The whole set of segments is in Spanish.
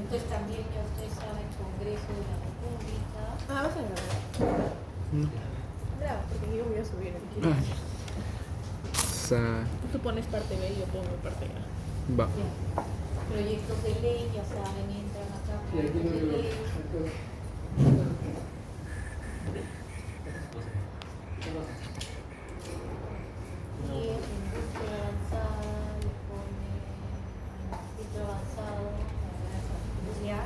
Entonces también ya ustedes saben, Congreso de la República. Vas a grabar. Graba, porque yo voy a subir aquí. Tú pones parte B y yo pongo parte A. Va. Ya. Proyectos de ley, ya saben, entran acá. Proyectos de ley. Y en búsqueda avanzada le pone filtro avanzado, ya.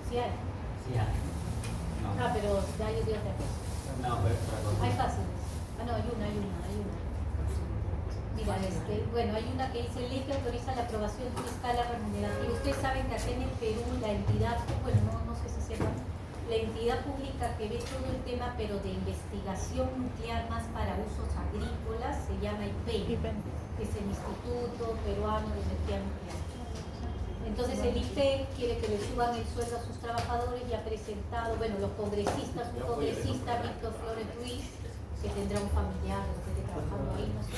¿Sí hay? Sí, hay. No. Ah, pero ya hay de otra cosa. No, pero es otra cosa. Hay fáciles. Ah, no, hay una. Mira, bueno, hay una que dice ley que autoriza la aprobación de una escala remunerativa. Ustedes saben que acá en el Perú la entidad, bueno, no sé si sepan, la entidad pública que ve todo el tema, pero de investigación nuclear más para usos agrícolas, se llama IPEN, que es el Instituto Peruano de Energía Nuclear. Entonces el IPEN quiere que le suban el sueldo a sus trabajadores y ha presentado, bueno, los congresistas, un congresista, Víctor Flores Ruiz, que tendrá un familiar que esté trabajando ahí, no sé,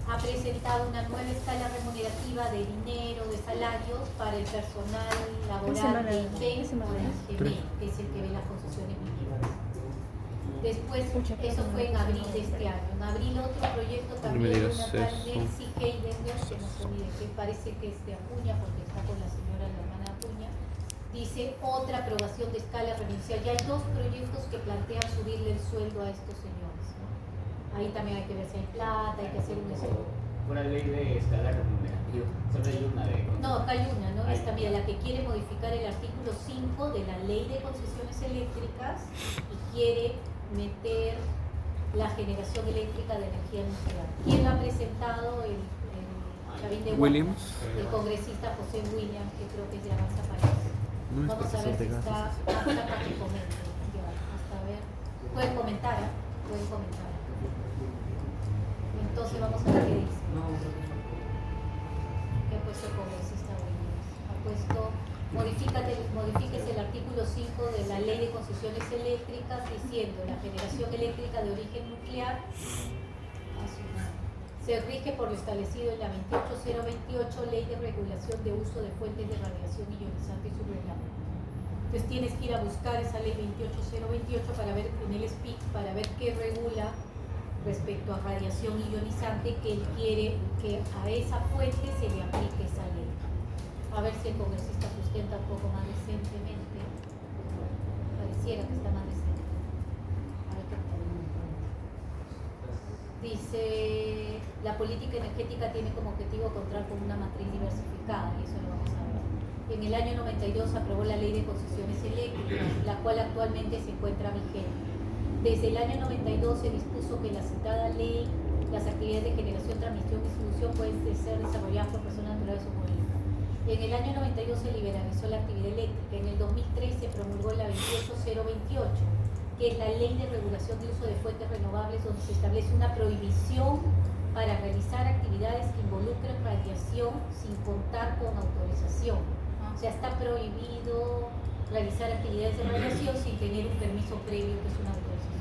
ha presentado una nueva escala remunerativa de dinero, de salarios para el personal laboral de IPEN, que es el que ve las concesiones mineras. Después, eso fue en abril de este año. En abril otro proyecto también de una tal Nancy Heidenberg, que no sé ni de qué, parece que es de Acuña, porque está con la señora, la hermana de Acuña, dice otra aprobación de escala renuncial. Ya hay dos proyectos que plantean subirle el sueldo a estos señores, ¿no? Ahí también hay que ver si hay plata, hay que hacer un estudio. Una ley de escala remunerativa. Solo hay una de... No, acá hay una, ¿no? Esta, mira, la que quiere modificar el artículo 5 de la Ley de Concesiones Eléctricas y quiere meter la generación eléctrica de energía nuclear. ¿Quién lo ha presentado? El Chavín de Williams. El congresista José Williams, que creo que es de Avanza País. No es Vamos a ver si profesor de está gases. apta para que comente. Ya, hasta ver. Pueden comentar, ¿eh? Pueden comentar. Entonces vamos a ver qué dice. ¿Qué ha puesto el congresista Williams? Ha puesto, modifíquese el artículo 5 de la Ley de Concesiones Eléctricas diciendo la generación eléctrica de origen nuclear se rige por lo establecido en la 28028 Ley de Regulación de Uso de Fuentes de Radiación Ionizante y su reglamento. Entonces tienes que ir a buscar esa Ley 28028 para ver en el SPIC, para ver qué regula respecto a radiación ionizante, que él quiere que a esa fuente se le aplique esa ley. A ver si el congresista sustenta un poco más decentemente. Pareciera que está más decente. A ver qué tal. Dice, la política energética tiene como objetivo contar con una matriz diversificada, y eso lo vamos a ver. En el año 92 aprobó la Ley de Concesiones Eléctricas, la cual actualmente se encuentra vigente. Desde el año 92 se dispuso que la citada ley, las actividades de generación, transmisión y distribución pueden ser desarrolladas por personas naturales o jurídicas. En el año 92 se liberalizó la actividad eléctrica. En el 2003 se promulgó la 28028, que es la Ley de Regulación de Uso de Fuentes Renovables, donde se establece una prohibición para realizar actividades que involucren radiación sin contar con autorización. O sea, está prohibido realizar actividades de radiación sin tener un permiso previo, que es una autorización.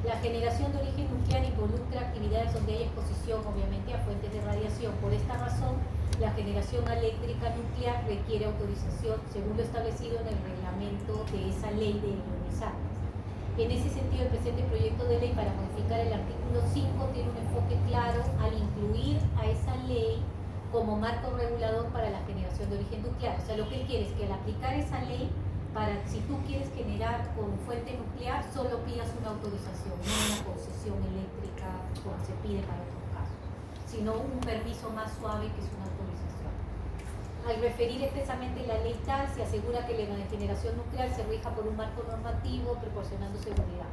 La generación de origen nuclear involucra actividades donde hay exposición, obviamente, a fuentes de radiación. Por esta razón, la generación eléctrica nuclear requiere autorización según lo establecido en el reglamento de esa ley de ionizantes. En ese sentido, el presente proyecto de ley para modificar el artículo 5 tiene un enfoque claro al incluir a esa ley como marco regulador para la generación de origen nuclear. O sea, lo que él quiere es que al aplicar esa ley, para si tú quieres generar con fuente nuclear, solo pidas una autorización, no una concesión eléctrica como se pide para otros casos, sino un permiso más suave que es una autorización. Al referir expresamente la ley tal, se asegura que la generación nuclear se rija por un marco normativo proporcionando seguridad.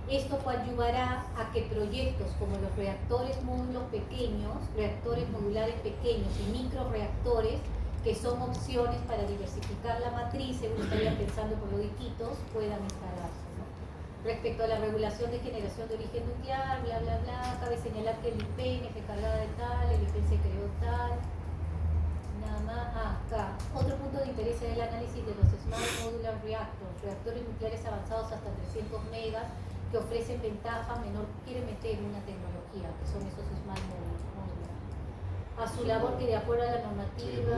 Esto coadyuvará a que proyectos como los reactores módulos pequeños, reactores modulares pequeños y microreactores, que son opciones para diversificar la matriz, según estarían pensando por los diquitos, puedan instalarse, ¿no? Respecto a la regulación de generación de origen nuclear, bla, bla, bla, cabe señalar que el IPEN es encargada de tal, el IPEN se creó tal, nada más. Acá, otro punto de interés es el análisis de los Smart Modular Reactors, reactores nucleares avanzados hasta 300 megas, que ofrecen ventaja menor, quiere meter una tecnología, que son esos Smart Modular. a su labor que de acuerdo a la normativa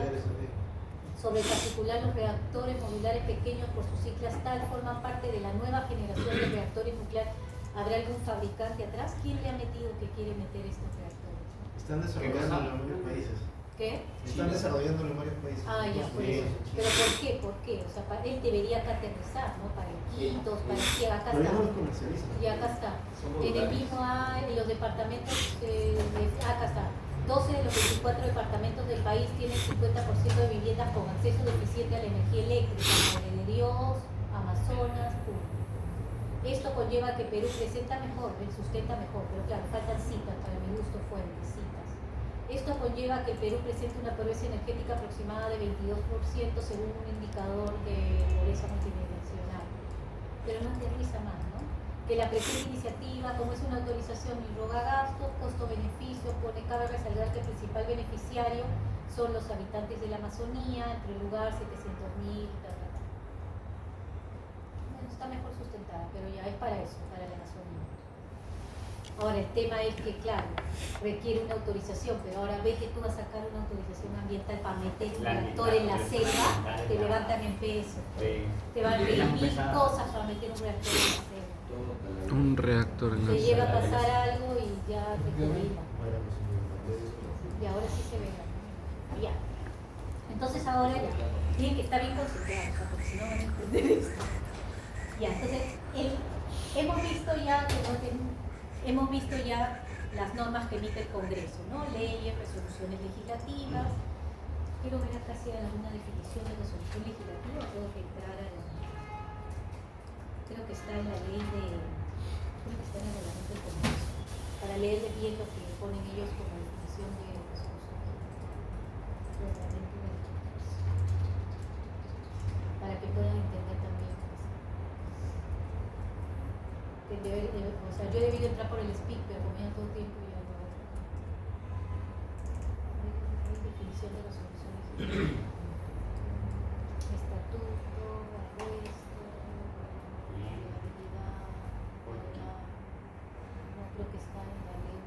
sobre particular los reactores modulares pequeños por sus siglas tal forman parte de la nueva generación de reactores nucleares. ¿Habrá algún fabricante atrás? ¿Quién le ha metido que quiere meter estos reactores? Están desarrollando en varios países. ¿Qué? Están desarrollando en varios países. Ah, ya, por eso. ¿Pero por qué? ¿Por qué? O sea, él debería aterrizar, ¿no? Para Iquitos, para que acá Pero está. ellos los comercializan. Y acá está. Son En el modulares. mismo en los departamentos, acá está. 12 de los 24 departamentos del país tienen 50% de viviendas con acceso deficiente a la energía eléctrica, Madre de Dios, Amazonas, Puno. Esto conlleva que Perú presenta mejor, sustenta mejor, pero claro, faltan citas, para mi gusto fuentes, citas. Esto conlleva que el Perú presente una pobreza energética aproximada de 22% según un indicador de pobreza multidimensional. Pero no aterriza más, ¿no? Que la presente iniciativa, como es una autorización y roga gastos, costo-beneficio, cabe resaltar que el principal beneficiario son los habitantes de la Amazonía, entre el lugar 700.000, Bueno, está mejor sustentada, pero ya es para eso, para la Amazonía. Ahora, el tema es que, claro, requiere una autorización, pero ahora ve que tú vas a sacar una autorización ambiental para meter un reactor en la selva, te levantan en peso. Te van a pedir mil cosas para meter un reactor en la selva. Un reactor en la Te llega a selva. pasar algo y ya te cubrimos. Y ahora sí se ve. Ya. Entonces ahora ya, tienen que estar bien concentrados, o sea, porque si no van a entender esto. Ya, entonces, hemos visto ya las normas que emite el Congreso, ¿no? Leyes, resoluciones legislativas. Quiero ver acá si hay alguna definición de resolución legislativa, tengo que entrar a la... Creo que está en la ley de... Creo que está en el reglamento del Congreso, para leer de bien lo que ponen ellos como definición de resolución. Reglamento de para que puedan entender también. O sea, yo he debido entrar por el speak, pero como ya todo tiempo ya no hay definición de resoluciones. Estatuto, arresto, habilidad, no creo que está en la ley.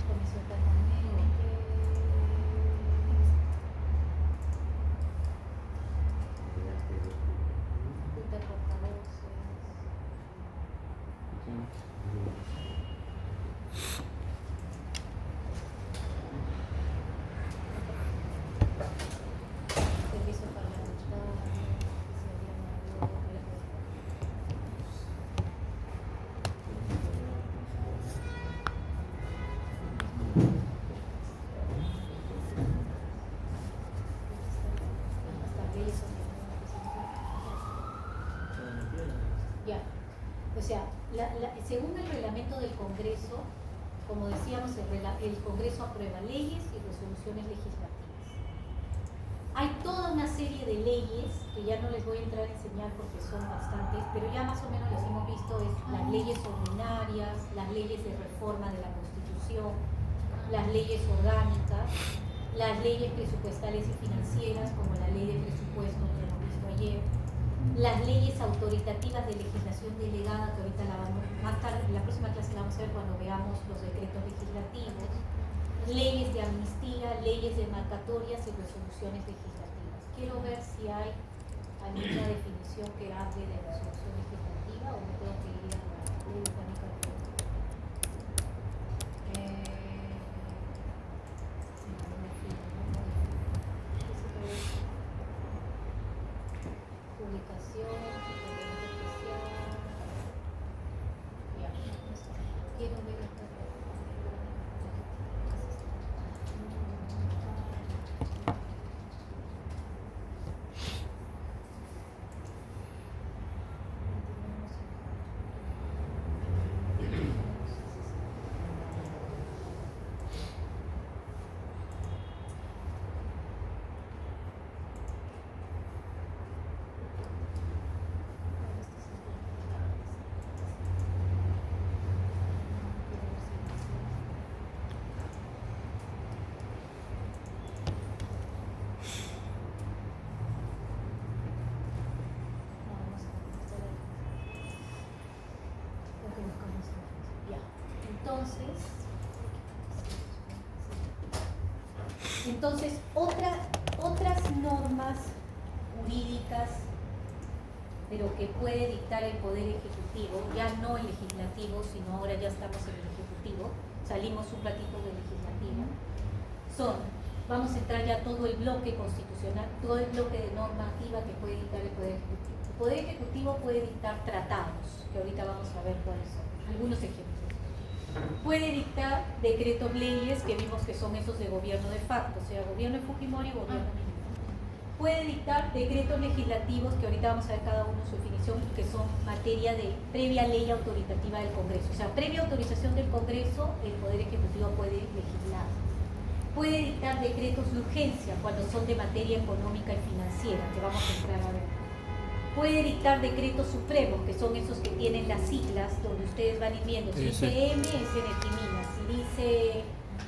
Comisión permanente, junta de portavoces. Servicio parlamentario, especialidad mayor, hasta leyes ya. O sea, según el reglamento del Congreso, como decíamos, el Congreso aprueba leyes y resoluciones legislativas. Hay toda una serie de leyes que ya no les voy a entrar a enseñar porque son bastantes, pero ya más o menos las hemos visto, es las leyes ordinarias, las leyes de reforma de la Constitución, las leyes orgánicas, las leyes presupuestales y financieras, como la ley de presupuesto que hemos visto ayer, las leyes autoritativas de legislación delegada, que ahorita la vamos, más tarde, en la próxima clase la vamos a ver cuando veamos los decretos legislativos, leyes de amnistía, leyes demarcatorias y resoluciones legislativas. Quiero ver si hay alguna definición que hable de resolución legislativa o me tengo que ir a la ley orgánica del Congreso. Publicación, especial. Ya, quiero ver esta. Entonces, otras normas jurídicas, pero que puede dictar el Poder Ejecutivo, ya no el Legislativo, sino ahora ya estamos en el Ejecutivo, salimos un ratito del Legislativo, vamos a entrar ya todo el bloque constitucional, todo el bloque de normativa que puede dictar el Poder Ejecutivo. El Poder Ejecutivo puede dictar tratados, que ahorita vamos a ver cuáles son, algunos ejemplos. Puede dictar decretos leyes, que vimos que son esos de gobierno de facto, o sea, gobierno de Fujimori y gobierno militar. Puede dictar decretos legislativos, que ahorita vamos a ver cada uno su definición, que son materia de previa ley autoritativa del Congreso. O sea, previa autorización del Congreso, el Poder Ejecutivo puede legislar. Puede dictar decretos de urgencia, cuando son de materia económica y financiera, que vamos a entrar a ver. Puede dictar decretos supremos, que son esos que tienen las siglas, donde ustedes van viendo. Si dice M, es Energía. Si dice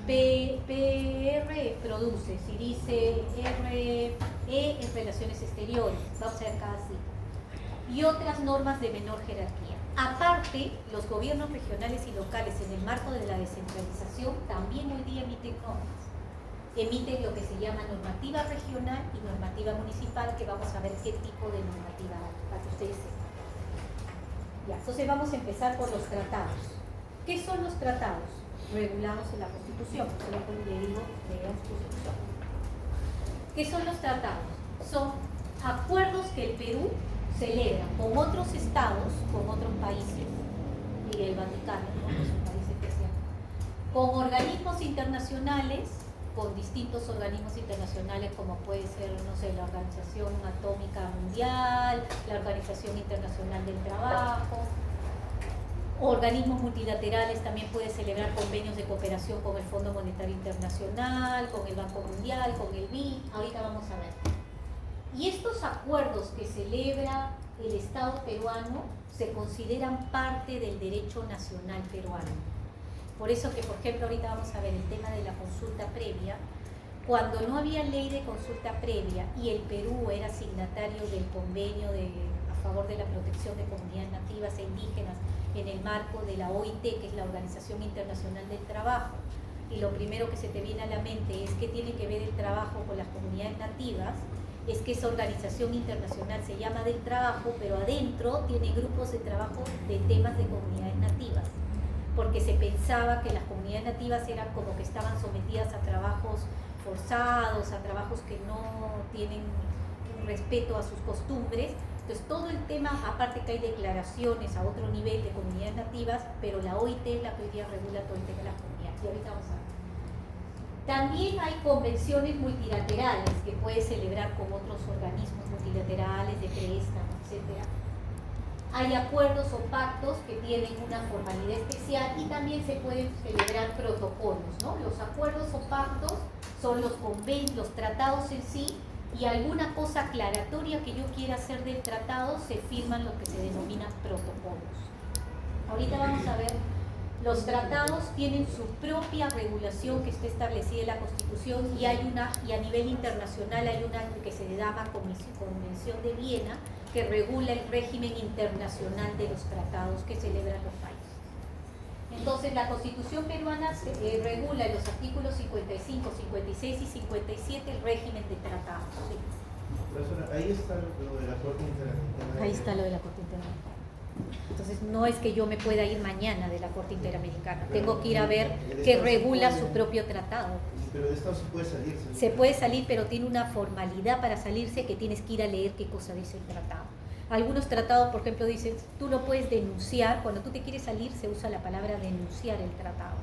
PR, produce. Si dice RE, es Relaciones Exteriores. Vamos a ver cada sigla. Y otras normas de menor jerarquía. Aparte, los gobiernos regionales y locales, en el marco de la descentralización, también hoy día emiten normas. Emiten lo que se llama normativa regional y normativa municipal, que vamos a ver qué tipo de normativa hay, para que ustedes sepan. Ya, entonces vamos a empezar por los tratados. ¿Qué son los tratados? Regulados en la Constitución, por ejemplo, le digo de la Constitución. ¿Qué son los tratados? Son acuerdos que el Perú celebra con otros estados, con otros países, y el Vaticano, ¿no? Es un país especial, con organismos internacionales, con distintos organismos internacionales como puede ser, no sé, la Organización Atómica Mundial, la Organización Internacional del Trabajo, organismos multilaterales, también puede celebrar convenios de cooperación con el Fondo Monetario Internacional, con el Banco Mundial, con el BID, ahorita vamos a ver. Y estos acuerdos que celebra el Estado peruano se consideran parte del derecho nacional peruano. Por eso que, por ejemplo, ahorita vamos a ver el tema de la consulta previa. Cuando no había ley de consulta previa y el Perú era signatario del convenio a favor de la protección de comunidades nativas e indígenas en el marco de la OIT, que es la Organización Internacional del Trabajo, y lo primero que se te viene a la mente es que tiene que ver el trabajo con las comunidades nativas, es que esa organización internacional se llama del trabajo, pero adentro tiene grupos de trabajo de temas de comunidades nativas, porque se pensaba que las comunidades nativas eran como que estaban sometidas a trabajos forzados, a trabajos que no tienen respeto a sus costumbres. Entonces todo el tema, aparte que hay declaraciones a otro nivel de comunidades nativas, pero la OIT es la que hoy día regula todo el tema de las comunidades, y ahorita vamos a ver. También hay convenciones multilaterales que puede celebrar con otros organismos multilaterales de préstamo, etc. Hay acuerdos o pactos que tienen una formalidad especial y también se pueden celebrar protocolos, ¿no? Los acuerdos o pactos son los convenios, los tratados en sí, y alguna cosa aclaratoria que yo quiera hacer del tratado se firman lo que se denominan protocolos. Ahorita vamos a ver, los tratados tienen su propia regulación que está establecida en la Constitución y a nivel internacional hay una que se llama Convención de Viena, que regula el régimen internacional de los tratados que celebran los países. Entonces, la Constitución peruana regula en los artículos 55, 56 y 57 el régimen de tratados. ¿Sí? Profesora, ahí está lo de la Corte Interamericana. Ahí está lo de la Corte Interamericana. Entonces, no es que yo me pueda ir mañana de la Corte Interamericana. Tengo que ir a ver que regula su propio tratado. Pero de esto se puede salir. Se puede salir, pero tiene una formalidad para salirse que tienes que ir a leer qué cosa dice el tratado. Algunos tratados, por ejemplo, dicen, tú lo puedes denunciar. Cuando tú te quieres salir, se usa la palabra denunciar el tratado.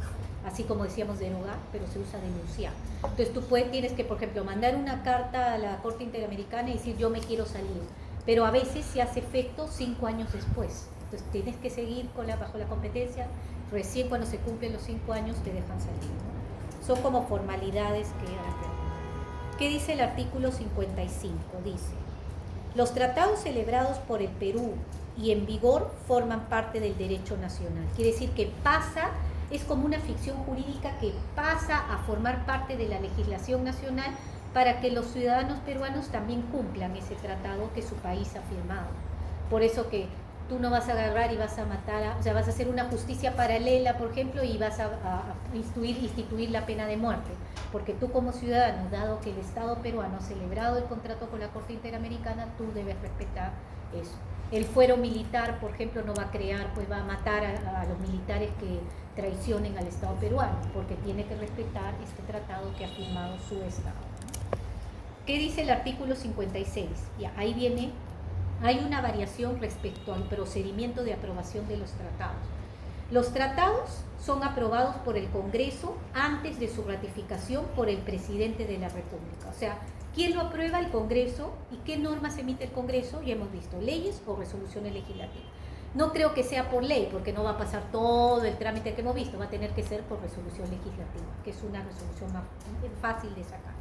Así como decíamos derogar, pero se usa denunciar. Entonces tú tienes que, por ejemplo, mandar una carta a la Corte Interamericana y decir, yo me quiero salir. Pero a veces se hace efecto 5 años después. Entonces tienes que seguir bajo la competencia. Recién cuando se cumplen los 5 años te dejan salir, ¿no? Son como formalidades que... ¿Qué dice el artículo 55? Dice, los tratados celebrados por el Perú y en vigor forman parte del derecho nacional. Quiere decir que es como una ficción jurídica que pasa a formar parte de la legislación nacional para que los ciudadanos peruanos también cumplan ese tratado que su país ha firmado. Por eso que Tú no vas a agarrar y vas a matar, o sea, vas a hacer una justicia paralela, por ejemplo, y vas a instituir la pena de muerte. Porque tú como ciudadano, dado que el Estado peruano ha celebrado el contrato con la Corte Interamericana, tú debes respetar eso. El fuero militar, por ejemplo, no va a crear, pues va a matar a los militares que traicionen al Estado peruano, porque tiene que respetar este tratado que ha firmado su Estado. ¿Qué dice el artículo 56? Ya, ahí viene, hay una variación respecto al procedimiento de aprobación de los tratados. Los tratados son aprobados por el Congreso antes de su ratificación por el Presidente de la República. O sea, ¿quién lo aprueba? El Congreso. ¿Y qué normas emite el Congreso? Ya hemos visto, leyes o resoluciones legislativas. No creo que sea por ley, porque no va a pasar todo el trámite que hemos visto, va a tener que ser por resolución legislativa, que es una resolución más fácil de sacar.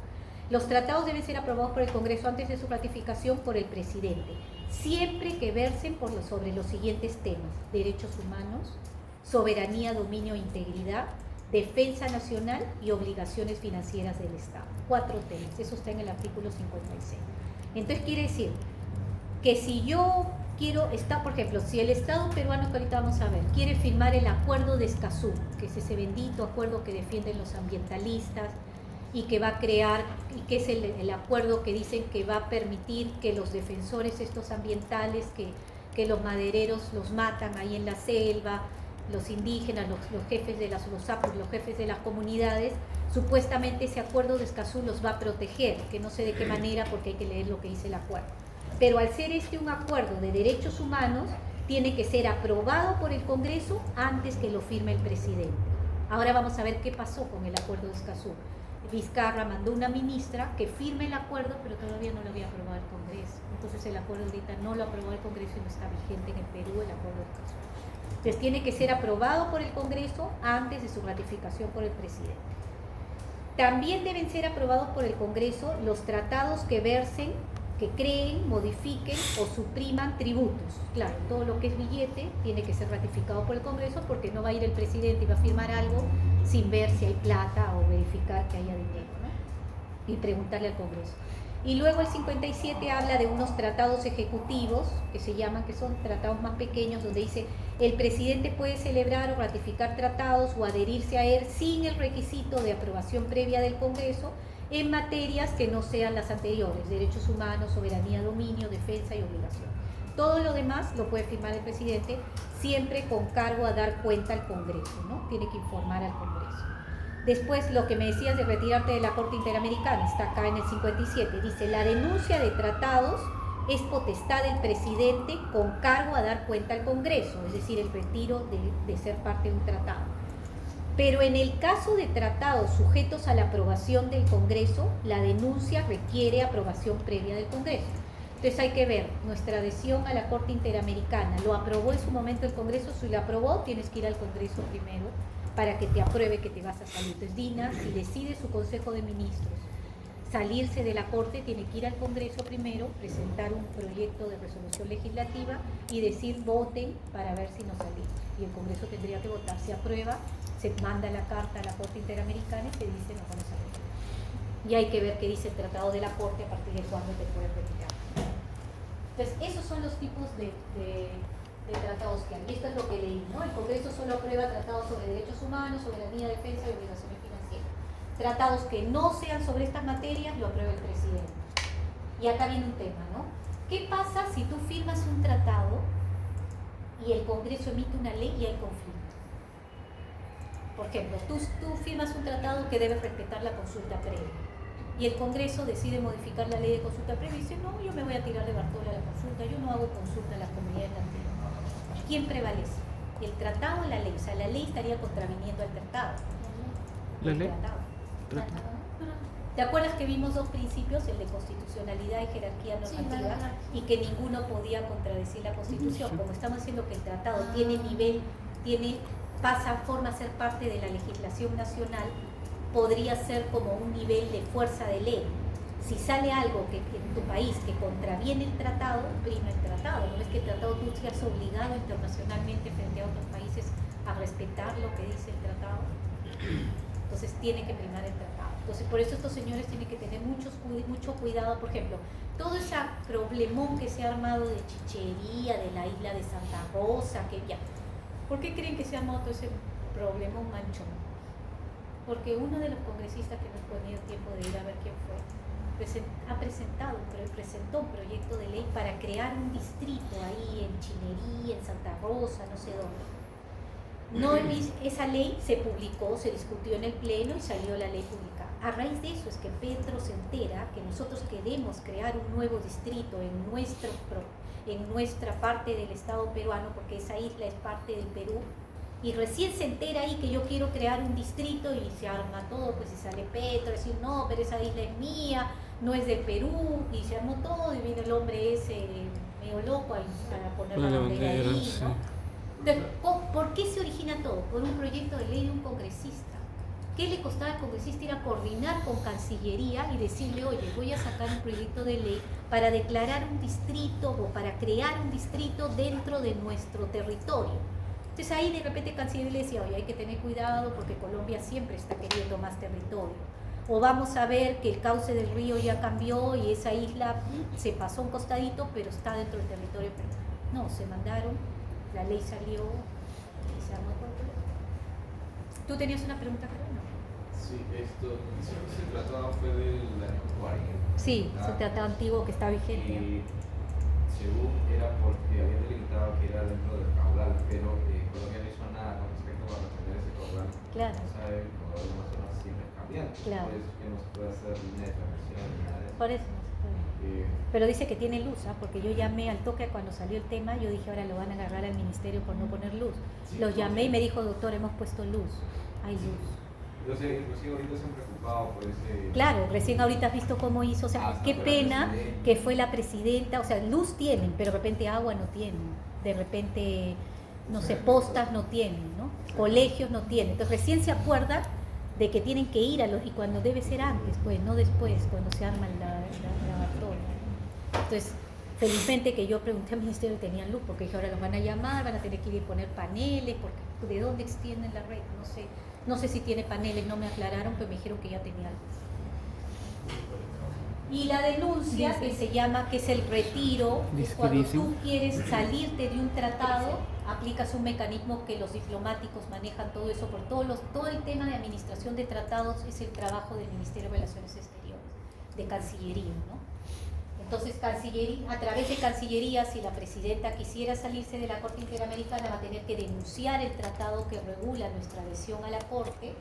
Los tratados deben ser aprobados por el Congreso antes de su ratificación por el Presidente, siempre que versen sobre los siguientes temas: derechos humanos, soberanía, dominio e integridad, defensa nacional y obligaciones financieras del Estado. 4 temas, eso está en el artículo 56. Entonces quiere decir que si yo quiero, por ejemplo, si el Estado peruano, que ahorita vamos a ver, quiere firmar el acuerdo de Escazú, que es ese bendito acuerdo que defienden los ambientalistas y que va a crear, y que es el acuerdo que dicen que va a permitir que los defensores estos ambientales, que los madereros los matan ahí en la selva, los indígenas, los jefes de los apus, los jefes de las comunidades, supuestamente ese acuerdo de Escazú los va a proteger, que no sé de qué manera, porque hay que leer lo que dice el acuerdo. Pero al ser un acuerdo de derechos humanos, tiene que ser aprobado por el Congreso antes que lo firme el presidente. Ahora vamos a ver qué pasó con el acuerdo de Escazú. Vizcarra mandó una ministra que firme el acuerdo, pero todavía no lo había aprobado el Congreso. Entonces el acuerdo ahorita no lo aprobó el Congreso y no está vigente en el Perú el acuerdo de Escazú. Entonces tiene que ser aprobado por el Congreso antes de su ratificación por el presidente. También deben ser aprobados por el Congreso los tratados que versen, que creen, modifiquen o supriman tributos. Claro, todo lo que es billete tiene que ser ratificado por el Congreso, porque no va a ir el presidente y va a firmar algo sin ver si hay plata o verificar que haya dinero, ¿no? Y preguntarle al Congreso. Y luego el 57 habla de unos tratados ejecutivos que se llaman, que son tratados más pequeños, donde dice: el presidente puede celebrar o ratificar tratados o adherirse a él sin el requisito de aprobación previa del Congreso en materias que no sean las anteriores: derechos humanos, soberanía, dominio, defensa y obligación. Todo lo demás lo puede firmar el presidente, siempre con cargo a dar cuenta al Congreso, ¿no? Tiene que informar al Congreso. Después, lo que me decías de retirarte de la Corte Interamericana, está acá en el 57, dice: la denuncia de tratados es potestad del presidente con cargo a dar cuenta al Congreso, es decir, el retiro de ser parte de un tratado. Pero en el caso de tratados sujetos a la aprobación del Congreso, la denuncia requiere aprobación previa del Congreso. Entonces hay que ver nuestra adhesión a la Corte Interamericana. ¿Lo aprobó en su momento el Congreso? Si lo aprobó, tienes que ir al Congreso primero para que te apruebe que te vas a salir. Entonces Dina, si decide su Consejo de Ministros salirse de la Corte, tiene que ir al Congreso primero, presentar un proyecto de resolución legislativa y decir: voten para ver si nos salimos. Y el Congreso tendría que votar. Si aprueba, se manda la carta a la Corte Interamericana y se dice: nos vamos a retirar. Y hay que ver qué dice el Tratado de la Corte, a partir de cuándo te puedes retirar. Entonces, esos son los tipos de tratados que hay. Y esto es lo que leí, ¿no? El Congreso solo aprueba tratados sobre derechos humanos, soberanía, defensa y obligaciones financieras. Tratados que no sean sobre estas materias lo aprueba el presidente. Y acá viene un tema, ¿no? ¿Qué pasa si tú firmas un tratado y el Congreso emite una ley y hay conflicto? Por ejemplo, tú firmas un tratado que debe respetar la consulta previa y el Congreso decide modificar la ley de consulta previa y dice: no, yo me voy a tirar de Bartola la consulta, yo no hago consulta a las comunidades nativas. ¿Quién prevalece? ¿El tratado o la ley? O sea, la ley estaría contraviniendo al tratado. ¿La ley? Tratado. ¿Te acuerdas que vimos 2 principios, el de constitucionalidad y jerarquía normativa, y que ninguno podía contradecir la Constitución? Como estamos diciendo que el tratado tiene nivel, forma a ser parte de la legislación nacional, podría ser como un nivel de fuerza de ley. Si sale algo que en tu país que contraviene el tratado, prima el tratado. No es que el tratado tú seas obligado internacionalmente frente a otros países a respetar lo que dice el tratado. Entonces tiene que primar el tratado. Entonces, por eso estos señores tienen que tener mucho cuidado. Por ejemplo, todo ese problemón que se ha armado de chichería, de la isla de Santa Rosa, que ya. ¿Por qué creen que se ha armado todo ese problemón manchón? Porque uno de los congresistas que nos ponía tiempo de ir a ver quién fue, presentó un proyecto de ley para crear un distrito ahí en Chinería, en Santa Rosa, no sé dónde. Esa ley se publicó, se discutió en el pleno y salió la ley publicada. A raíz de eso es que Petro se entera que nosotros queremos crear un nuevo distrito en nuestra parte del Estado peruano, porque esa isla es parte del Perú, y recién se entera ahí que yo quiero crear un distrito y se arma todo, pues y sale Petro, decir no, pero esa isla es mía, no es del Perú, y se armó todo y viene el hombre ese medio loco a poner la bandera ahí, sí. ¿no? Entonces, ¿por qué se origina todo? Por un proyecto de ley de un congresista. ¿Qué le costaba al congresista ir a coordinar con Cancillería y decirle, oye, voy a sacar un proyecto de ley para declarar un distrito o para crear un distrito dentro de nuestro territorio? Entonces ahí de repente Cancillería le decía, oye, hay que tener cuidado porque Colombia siempre está queriendo más territorio. O vamos a ver que el cauce del río ya cambió y esa isla se pasó un costadito, pero está dentro del territorio peruano. No, se mandaron, la ley salió y se armó todo el problema. ¿Tú tenías una pregunta, creo? No. Sí, ese tratado fue del año 40. Sí, es un tratado antiguo que está vigente. Y según era porque había delimitado que era dentro del caudal, pero Colombia no hizo nada con respecto a mantener ese caudal. Claro. O sea, el caudal de Amazonas siempre es cambiante. Claro. Por eso es que no se puede hacer línea de transmisión ni nada de eso. Por eso no se puede. Pero dice que tiene luz, ¿ah? Porque yo llamé al toque cuando salió el tema, yo dije, ahora lo van a agarrar al ministerio por no poner luz. Sí, Los llamé y me dijo, doctor, hemos puesto luz, hay luz. Entonces, inclusive ahorita se han preocupado por ese... Claro, recién ahorita has visto cómo hizo, o sea, Hasta qué fue la pena presidenta. que fue la presidenta, o sea, luz tienen, pero de repente agua no tienen, de repente, no sé, postas no tienen, ¿no? Colegios no tienen, entonces recién se acuerdan de que tienen que ir a los, y cuando debe ser antes, pues, no después, cuando se arma la batalla. Entonces, felizmente que yo pregunté al ministerio y tenían luz, porque dije, ahora los van a llamar, van a tener que ir a poner paneles, porque ¿de dónde extienden la red? No sé si tiene paneles, no me aclararon, pero me dijeron que ya tenía luz. Y la denuncia que se llama, que es el retiro, es cuando tú quieres salirte de un tratado, aplicas un mecanismo que los diplomáticos manejan todo eso, por todo el tema de administración de tratados es el trabajo del Ministerio de Relaciones Exteriores, de Cancillería, ¿no? Entonces, a través de Cancillería, si la presidenta quisiera salirse de la Corte Interamericana, va a tener que denunciar el tratado que regula nuestra adhesión a la Corte,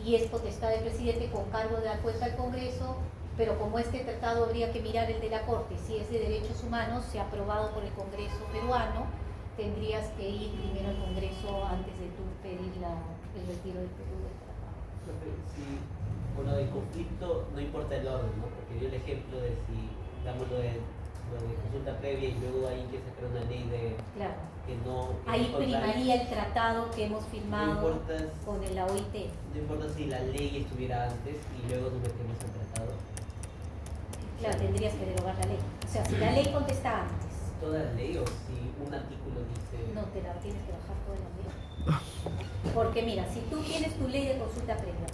y es potestad del presidente con cargo de dar cuenta al Congreso, pero como este tratado habría que mirar el de la Corte, si es de derechos humanos, se ha aprobado por el Congreso peruano, tendrías que ir primero al Congreso antes de tú pedir el retiro del Perú del tratado. Sí, bueno, del conflicto no importa el orden, ¿no? Porque dio el ejemplo de si damos lo de consulta previa y luego hay que sacar una ley de Claro. que no... que Ahí no primaría el tratado que hemos firmado No importa, con la OIT. no importa si la ley estuviera antes y luego nos metemos al tratado. Claro, tendrías que derogar la ley. O sea, si la ley contesta antes, ¿Toda la ley o si un artículo dice...? no te la tienes que bajar toda la ley. Porque mira, si tú tienes tu ley de consulta previa,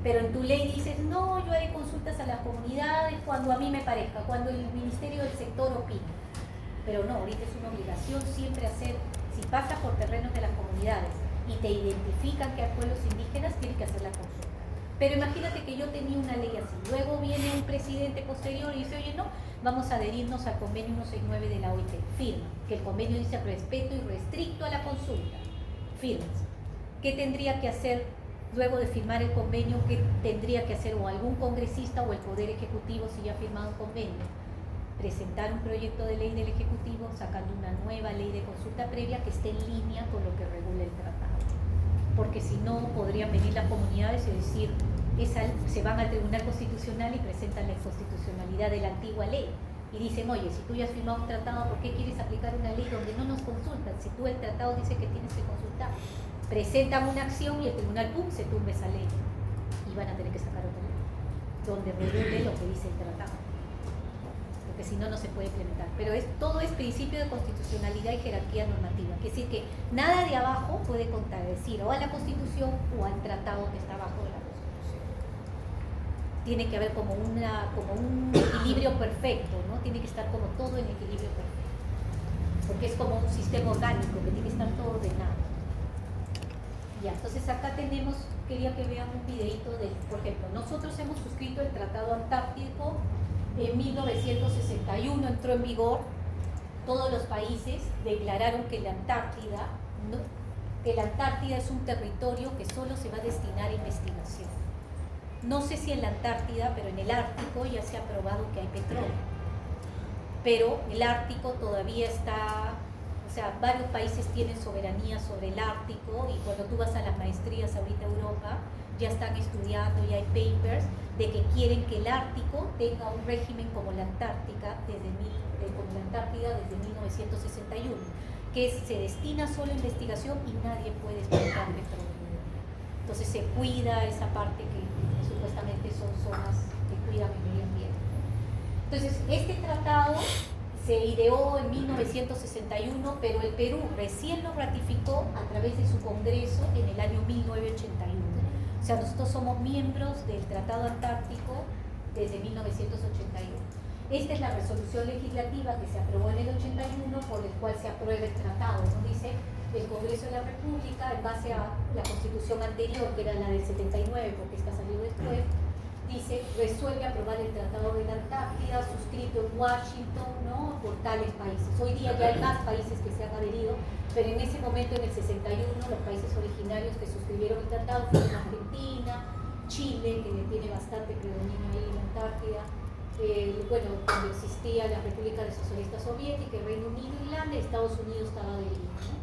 pero en tu ley dices, no, yo haré consultas a las comunidades cuando a mí me parezca, cuando el Ministerio del Sector opine. Pero no, ahorita es una obligación siempre hacer, si pasas por terrenos de las comunidades y te identifican que hay pueblos indígenas, tienes que hacer la consulta. Pero imagínate que yo tenía una ley así, luego viene un presidente posterior y dice, oye, no, vamos a adherirnos al convenio 169 de la OIT, firma, que el convenio dice respeto irrestricto a la consulta, firmas. ¿Qué tendría que hacer luego de firmar el convenio? ¿Qué tendría que hacer o algún congresista o el Poder Ejecutivo si ya ha firmado un convenio? Presentar un proyecto de ley del Ejecutivo sacando una nueva ley de consulta previa que esté en línea con lo que regula el tratado. Porque si no, podrían venir las comunidades y decir, se van al Tribunal Constitucional y presentan la inconstitucionalidad de la antigua ley. Y dicen, oye, si tú ya has firmado un tratado, ¿por qué quieres aplicar una ley donde no nos consultan? Si tú el tratado dice que tienes que consultar. Presentan una acción y el tribunal, ¡pum!, se tumba esa ley. Y van a tener que sacar otra ley, donde regule lo que dice el tratado. Porque si no, no se puede implementar. Pero todo es principio de constitucionalidad y jerarquía normativa. Es decir, que nada de abajo puede contradecir o a la Constitución o al tratado que está abajo de la Constitución. tiene que haber como un equilibrio perfecto, ¿no? Tiene que estar como todo en equilibrio perfecto, porque es como un sistema orgánico que tiene que estar todo ordenado. Ya, entonces acá quería que vean un videito de, por ejemplo, nosotros hemos suscrito el Tratado Antártico en 1961, entró en vigor, todos los países declararon que la Antártida es un territorio que solo se va a destinar a investigación. No sé si en la Antártida, pero en el Ártico ya se ha probado que hay petróleo. Pero el Ártico todavía está, o sea, varios países tienen soberanía sobre el Ártico y cuando tú vas a las maestrías ahorita a Europa, ya están estudiando, ya hay papers de que quieren que el Ártico tenga un régimen como la Antártida desde 1961, que se destina solo a investigación y nadie puede explotar petróleo. Entonces se cuida esa parte que supuestamente son zonas que cuidan el medio ambiente. Entonces este tratado se ideó en 1961, pero el Perú recién lo ratificó a través de su Congreso en el año 1981. O sea, nosotros somos miembros del Tratado Antártico desde 1981. Esta es la resolución legislativa que se aprobó en el 81, por el cual se aprueba el tratado, ¿no? Dice el Congreso de la República, en base a la Constitución anterior, que era la del 79, porque esta salió después, dice, resuelve aprobar el Tratado de la Antártida, suscrito en Washington, ¿no? Por tales países. Hoy día ya hay más países que se han adherido, pero en ese momento, en el 61, los países originarios que suscribieron el tratado fueron Argentina, Chile, que tiene bastante predominio ahí en la Antártida, bueno, cuando existía la República de Socialista Soviética, el Reino Unido, Irlanda, y Estados Unidos estaba adherido, ¿no?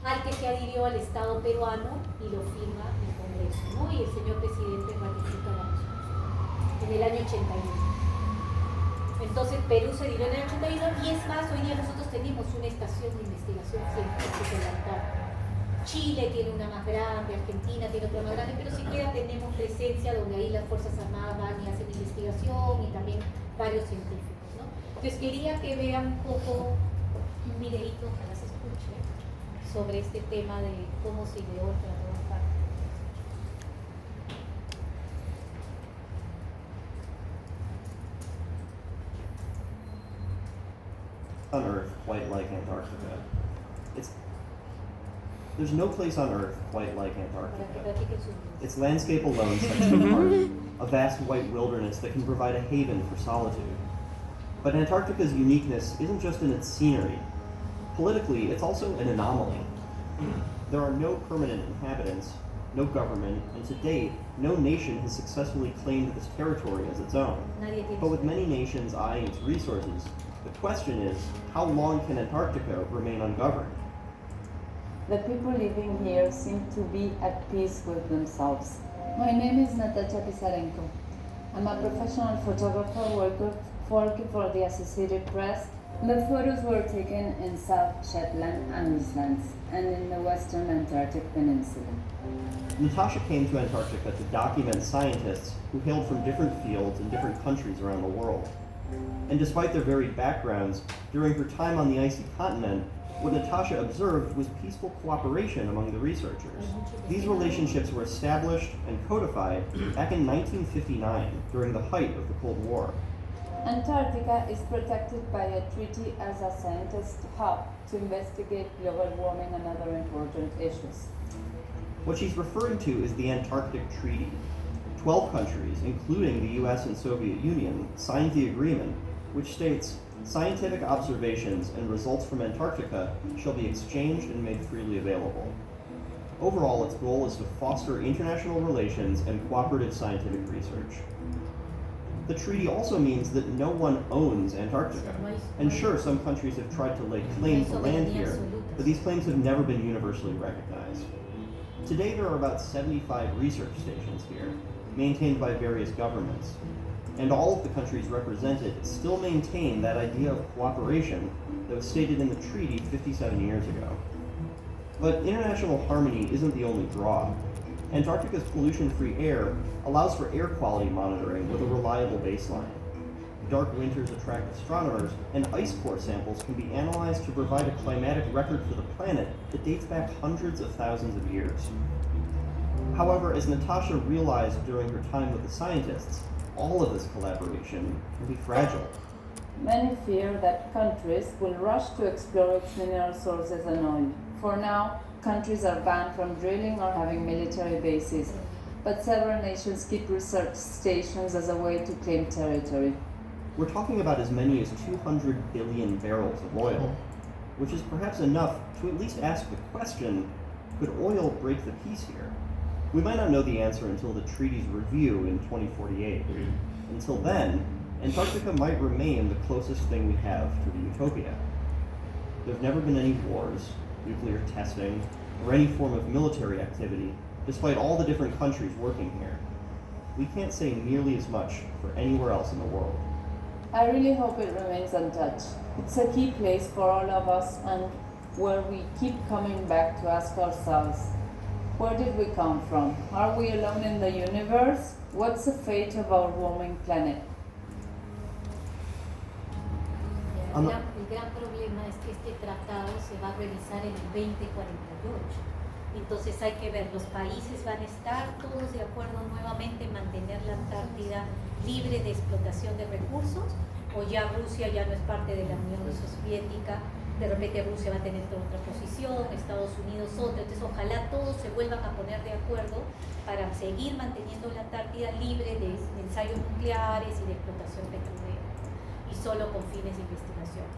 Al que se adhirió al Estado peruano y lo firma el Congreso, ¿no? Y el señor presidente ratifica la resolución en el año 81. Entonces Perú se adhirió en el 81 y es más, hoy día nosotros tenemos una estación de investigación científica en la Antártida. Chile tiene una más grande, Argentina tiene otra más grande, pero siquiera tenemos presencia donde ahí las Fuerzas Armadas van y hacen investigación y también varios científicos, ¿no? Entonces quería que vean un poco un videito, ojalá se escuche, sobre este tema de cómo se ideó el Tratado Antártico. On Earth quite like Antarctica. There's no place on Earth quite like Para que Antarctica. platiquen sus vidas. Its landscape alone sets it apart, a vast white wilderness that can provide a haven for solitude. But Antarctica's uniqueness isn't just in its scenery. Politically, it's also an anomaly. There are no permanent inhabitants, no government, and to date, no nation has successfully claimed this territory as its own. Nadie tiene But with su- many nations eyeing its resources, the question is, how long can Antarctica remain ungoverned? The people living here seem to be at peace with themselves. My name is Natasha Pisarenko. I'm a professional photographer working for the Associated Press. The photos were taken in South Shetland Islands and in the western Antarctic Peninsula. Natasha came to Antarctica to document scientists who hailed from different fields in different countries around the world. And despite their varied backgrounds, during her time on the icy continent, what Natasha observed was peaceful cooperation among the researchers. These relationships were established and codified back in 1959, during the height of the Cold War. Antarctica is protected by a treaty as a scientist hub to investigate global warming and other important issues. What she's referring to is the Antarctic Treaty. 12 countries, including the US and Soviet Union, signed the agreement, which states, scientific observations and results from Antarctica shall be exchanged and made freely available. Overall, its goal is to foster international relations and cooperative scientific research. The treaty also means that no one owns Antarctica. And sure, some countries have tried to lay claim to land here, but these claims have never been universally recognized. Today, there are about 75 research stations here, maintained by various governments. And all of the countries represented still maintain that idea of cooperation that was stated in the treaty 57 years ago. But international harmony isn't the only draw. Antarctica's pollution-free air allows for air quality monitoring with a reliable baseline. Dark winters attract astronomers, and ice core samples can be analyzed to provide a climatic record for the planet that dates back hundreds of thousands of years. However, as Natasha realized during her time with the scientists, all of this collaboration can be fragile. Many fear that countries will rush to explore its mineral sources and oil. For now, countries are banned from drilling or having military bases, but several nations keep research stations as a way to claim territory. We're talking about as many as 200 billion barrels of oil, which is perhaps enough to at least ask the question, could oil break the peace here? We might not know the answer until the treaty's review in 2048. Until then, Antarctica might remain the closest thing we have to the utopia. There's never been any wars, nuclear testing, or any form of military activity, despite all the different countries working here. We can't say nearly as much for anywhere else in the world. I really hope it remains untouched. It's a key place for all of us and where we keep coming back to ask ourselves, where did we come from? Are we alone in the universe? What's the fate of our warming planet? El gran problema es que este tratado se va a revisar en el 2048. Entonces hay que ver, los países van a estar todos de acuerdo nuevamente en mantener la Antártida libre de explotación de recursos, o ya Rusia ya no es parte de la Unión Soviética, de repente Rusia va a tener otra posición, Estados Unidos otra, entonces ojalá todos se vuelvan a poner de acuerdo para seguir manteniendo la Antártida libre de ensayos nucleares y de explotación petrolera, y solo con fines de investigación.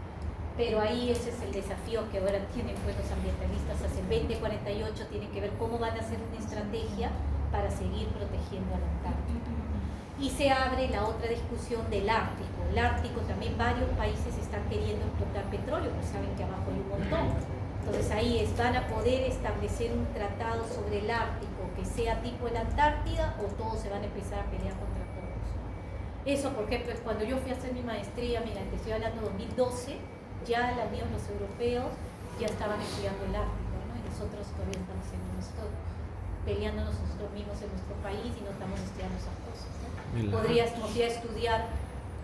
Pero ahí ese es el desafío que ahora tienen pues, los ambientalistas hacia el 2048, tienen que ver cómo van a hacer una estrategia para seguir protegiendo a la Antártida. Y se abre la otra discusión del Ártico. El Ártico también varios países están queriendo explotar petróleo, pues saben que abajo hay un montón. Entonces ahí van a poder establecer un tratado sobre el Ártico que sea tipo la Antártida, o todos se van a empezar a pelear contra todos. Eso, por ejemplo, es cuando yo fui a hacer mi maestría, mira, te estoy hablando de 2012, ya la Unión, los europeos ya estaban estudiando el Ártico, ¿no? Y nosotros todavía estamos peleándonos nosotros mismos en nuestro país y no estamos estudiando esas cosas, ¿no? Podríamos ya estudiar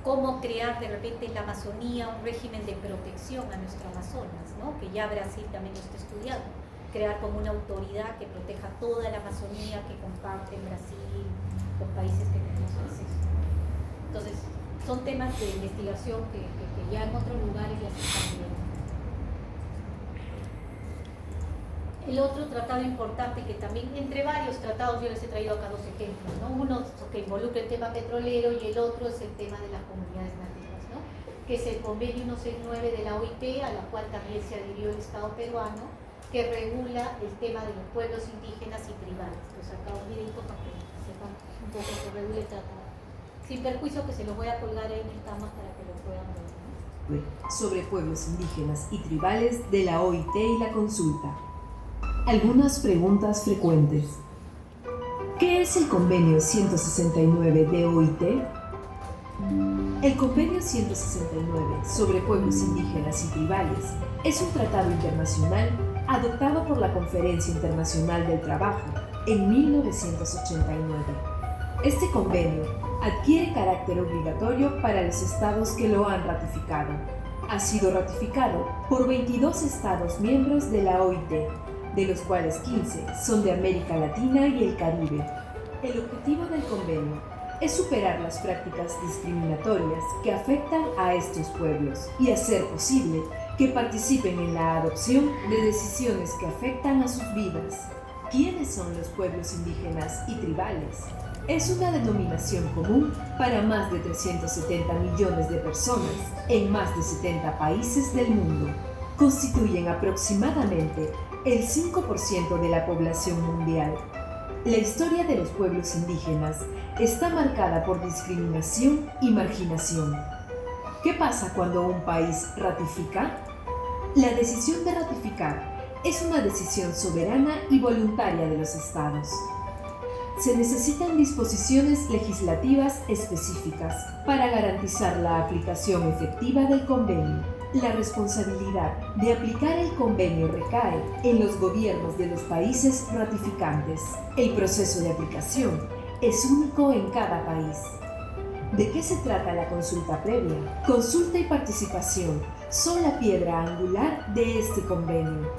cómo crear de repente en la Amazonía un régimen de protección a nuestro Amazonas, ¿no? Que ya Brasil también lo está estudiando, crear como una autoridad que proteja toda la Amazonía que comparte Brasil, los países que tenemos acceso. Entonces, son temas de investigación que ya en otros lugares ya se están viendo. El otro tratado importante que también, entre varios tratados, yo les he traído acá dos ejemplos, ¿no? Uno que involucra el tema petrolero y el otro es el tema de las comunidades nativas, ¿no? Que es el convenio 169 de la OIT, a la cual también se adhirió el Estado peruano, que regula el tema de los pueblos indígenas y tribales. Pues acá os digo para que sepan un poco que regula el tratado. Sin perjuicio que se los voy a colgar ahí en el cama para que lo puedan ver, ¿no? Sobre pueblos indígenas y tribales de la OIT y la consulta. Algunas preguntas frecuentes. ¿Qué es el Convenio 169 de OIT? El Convenio 169 sobre pueblos indígenas y tribales es un tratado internacional adoptado por la Conferencia Internacional del Trabajo en 1989. Este convenio adquiere carácter obligatorio para los estados que lo han ratificado. Ha sido ratificado por 22 estados miembros de la OIT, de los cuales 15 son de América Latina y el Caribe. El objetivo del convenio es superar las prácticas discriminatorias que afectan a estos pueblos y hacer posible que participen en la adopción de decisiones que afectan a sus vidas. ¿Quiénes son los pueblos indígenas y tribales? Es una denominación común para más de 370 millones de personas en más de 70 países del mundo. Constituyen aproximadamente el 5% de la población mundial. La historia de los pueblos indígenas está marcada por discriminación y marginación. ¿Qué pasa cuando un país ratifica? La decisión de ratificar es una decisión soberana y voluntaria de los estados. Se necesitan disposiciones legislativas específicas para garantizar la aplicación efectiva del convenio. La responsabilidad de aplicar el convenio recae en los gobiernos de los países ratificantes. El proceso de aplicación es único en cada país. ¿De qué se trata la consulta previa? Consulta y participación son la piedra angular de este convenio.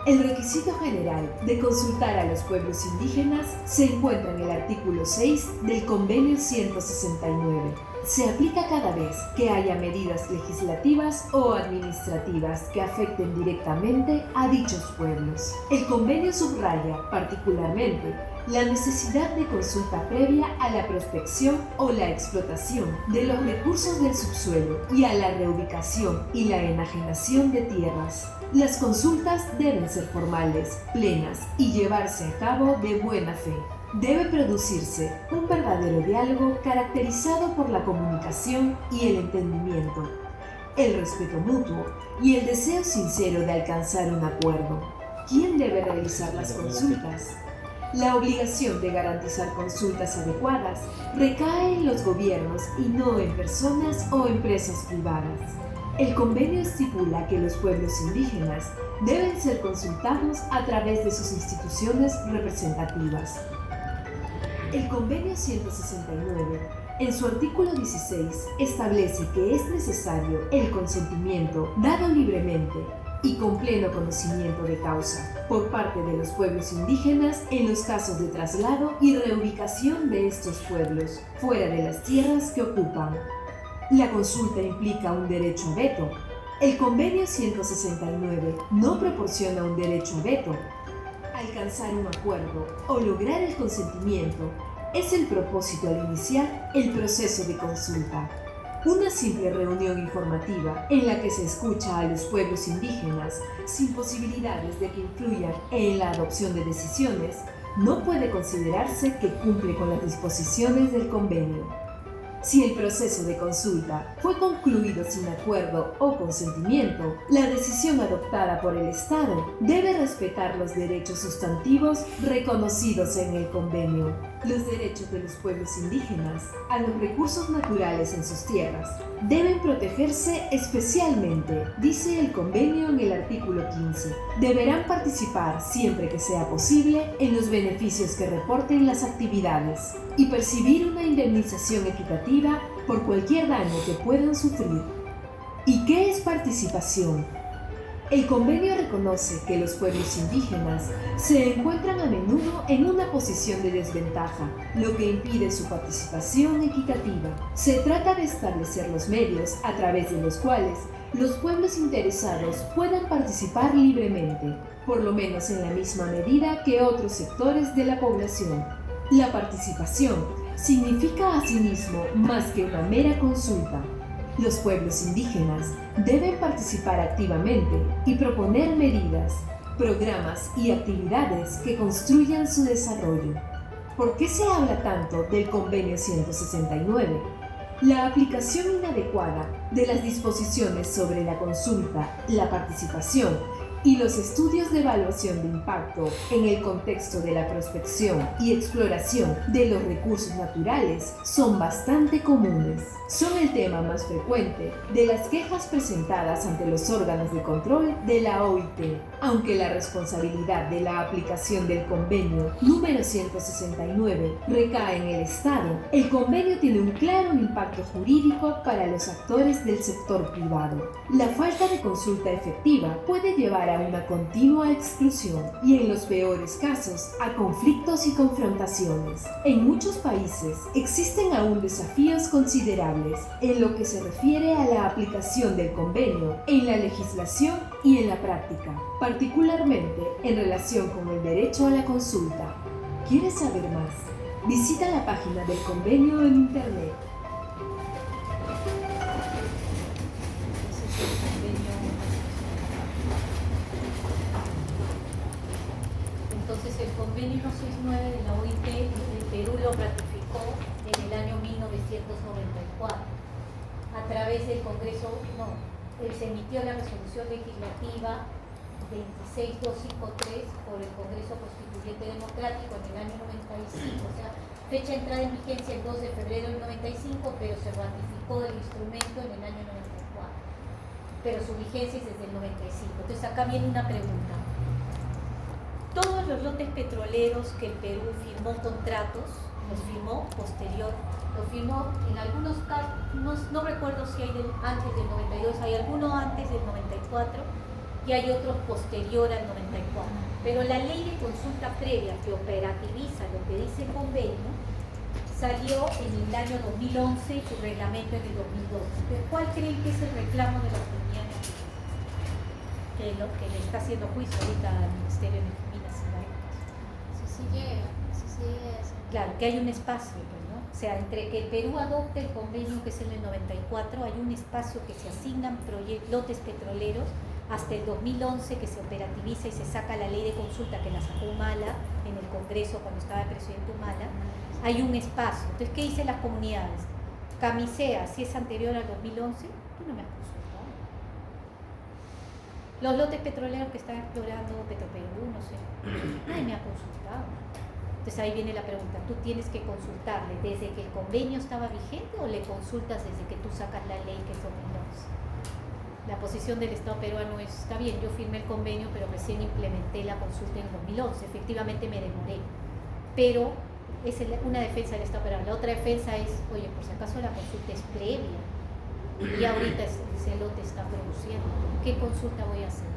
El requisito general de consultar a los pueblos indígenas se encuentra en el artículo 6 del Convenio 169. Se aplica cada vez que haya medidas legislativas o administrativas que afecten directamente a dichos pueblos. El convenio subraya particularmente la necesidad de consulta previa a la prospección o la explotación de los recursos del subsuelo y a la reubicación y la enajenación de tierras. Las consultas deben ser formales, plenas y llevarse a cabo de buena fe. Debe producirse un verdadero diálogo caracterizado por la comunicación y el entendimiento, el respeto mutuo y el deseo sincero de alcanzar un acuerdo. ¿Quién debe realizar las consultas? La obligación de garantizar consultas adecuadas recae en los gobiernos y no en personas o empresas privadas. El convenio estipula que los pueblos indígenas deben ser consultados a través de sus instituciones representativas. El convenio 169, en su artículo 16, establece que es necesario el consentimiento dado libremente y con pleno conocimiento de causa por parte de los pueblos indígenas en los casos de traslado y reubicación de estos pueblos fuera de las tierras que ocupan. La consulta implica un derecho a veto. El convenio 169 no proporciona un derecho a veto. Alcanzar un acuerdo o lograr el consentimiento es el propósito al iniciar el proceso de consulta. Una simple reunión informativa en la que se escucha a los pueblos indígenas sin posibilidades de que influyan en la adopción de decisiones no puede considerarse que cumple con las disposiciones del convenio. Si el proceso de consulta fue concluido sin acuerdo o consentimiento, la decisión adoptada por el Estado debe respetar los derechos sustantivos reconocidos en el convenio. Los derechos de los pueblos indígenas a los recursos naturales en sus tierras deben protegerse especialmente, dice el convenio en el artículo 15. Deberán participar siempre que sea posible en los beneficios que reporten las actividades y percibir una indemnización equitativa por cualquier daño que puedan sufrir. ¿Y qué es participación? El convenio reconoce que los pueblos indígenas se encuentran a menudo en una posición de desventaja, lo que impide su participación equitativa. Se trata de establecer los medios a través de los cuales los pueblos interesados puedan participar libremente, por lo menos en la misma medida que otros sectores de la población. La participación significa asimismo más que una mera consulta. Los pueblos indígenas deben participar activamente y proponer medidas, programas y actividades que construyan su desarrollo. ¿Por qué se habla tanto del Convenio 169? La aplicación inadecuada de las disposiciones sobre la consulta, la participación y los estudios de evaluación de impacto en el contexto de la prospección y exploración de los recursos naturales son bastante comunes. Son el tema más frecuente de las quejas presentadas ante los órganos de control de la OIT. Aunque la responsabilidad de la aplicación del convenio número 169 recae en el Estado, el convenio tiene un claro impacto jurídico para los actores del sector privado. La falta de consulta efectiva puede llevar a una continua exclusión y, en los peores casos, a conflictos y confrontaciones. En muchos países existen aún desafíos considerables en lo que se refiere a la aplicación del convenio en la legislación y en la práctica, particularmente en relación con el derecho a la consulta. ¿Quieres saber más? Visita la página del convenio en internet. Entonces el convenio 169 de la OIT, el Perú lo ratificó en el año 1994 a través del Congreso, se emitió la resolución legislativa 26253 por el Congreso Constituyente Democrático en el año 95, o sea, fecha de entrada en vigencia el 2 de febrero del 95, pero se ratificó el instrumento en el año 94, pero su vigencia es desde el 95. Entonces acá viene una pregunta. Todos los lotes petroleros que el Perú firmó contratos, los firmó posterior, lo firmó en algunos casos, no recuerdo si hay antes del 92, hay alguno antes del 94, y hay otro posterior al 94. Pero la ley de consulta previa que operativiza lo que dice el convenio salió en el año 2011 y su reglamento en el 2012. Entonces, ¿cuál creen que es el reclamo de las comunidades que le está haciendo juicio ahorita al Ministerio de Minas y Energía? Se sigue Claro, que hay un espacio, pues, ¿no? O sea, entre que el Perú adopte el convenio, que es el del 94, hay un espacio que se asignan lotes petroleros hasta el 2011, que se operativiza y se saca la ley de consulta que la sacó Humala en el Congreso cuando estaba el presidente Humala. Hay un espacio. Entonces, ¿qué dicen las comunidades? Camisea, si es anterior al 2011, tú no me has consultado. Los lotes petroleros que están explorando Petroperú, no sé, nadie me ha consultado. Entonces ahí viene la pregunta, ¿tú tienes que consultarle desde que el convenio estaba vigente o le consultas desde que tú sacas la ley que es 2011? La posición del Estado peruano es, está bien, yo firmé el convenio, pero recién implementé la consulta en 2011, efectivamente me demoré, pero es una defensa del Estado peruano. La otra defensa es, oye, por si acaso la consulta es previa y ahorita ese lote está produciendo, ¿qué consulta voy a hacer?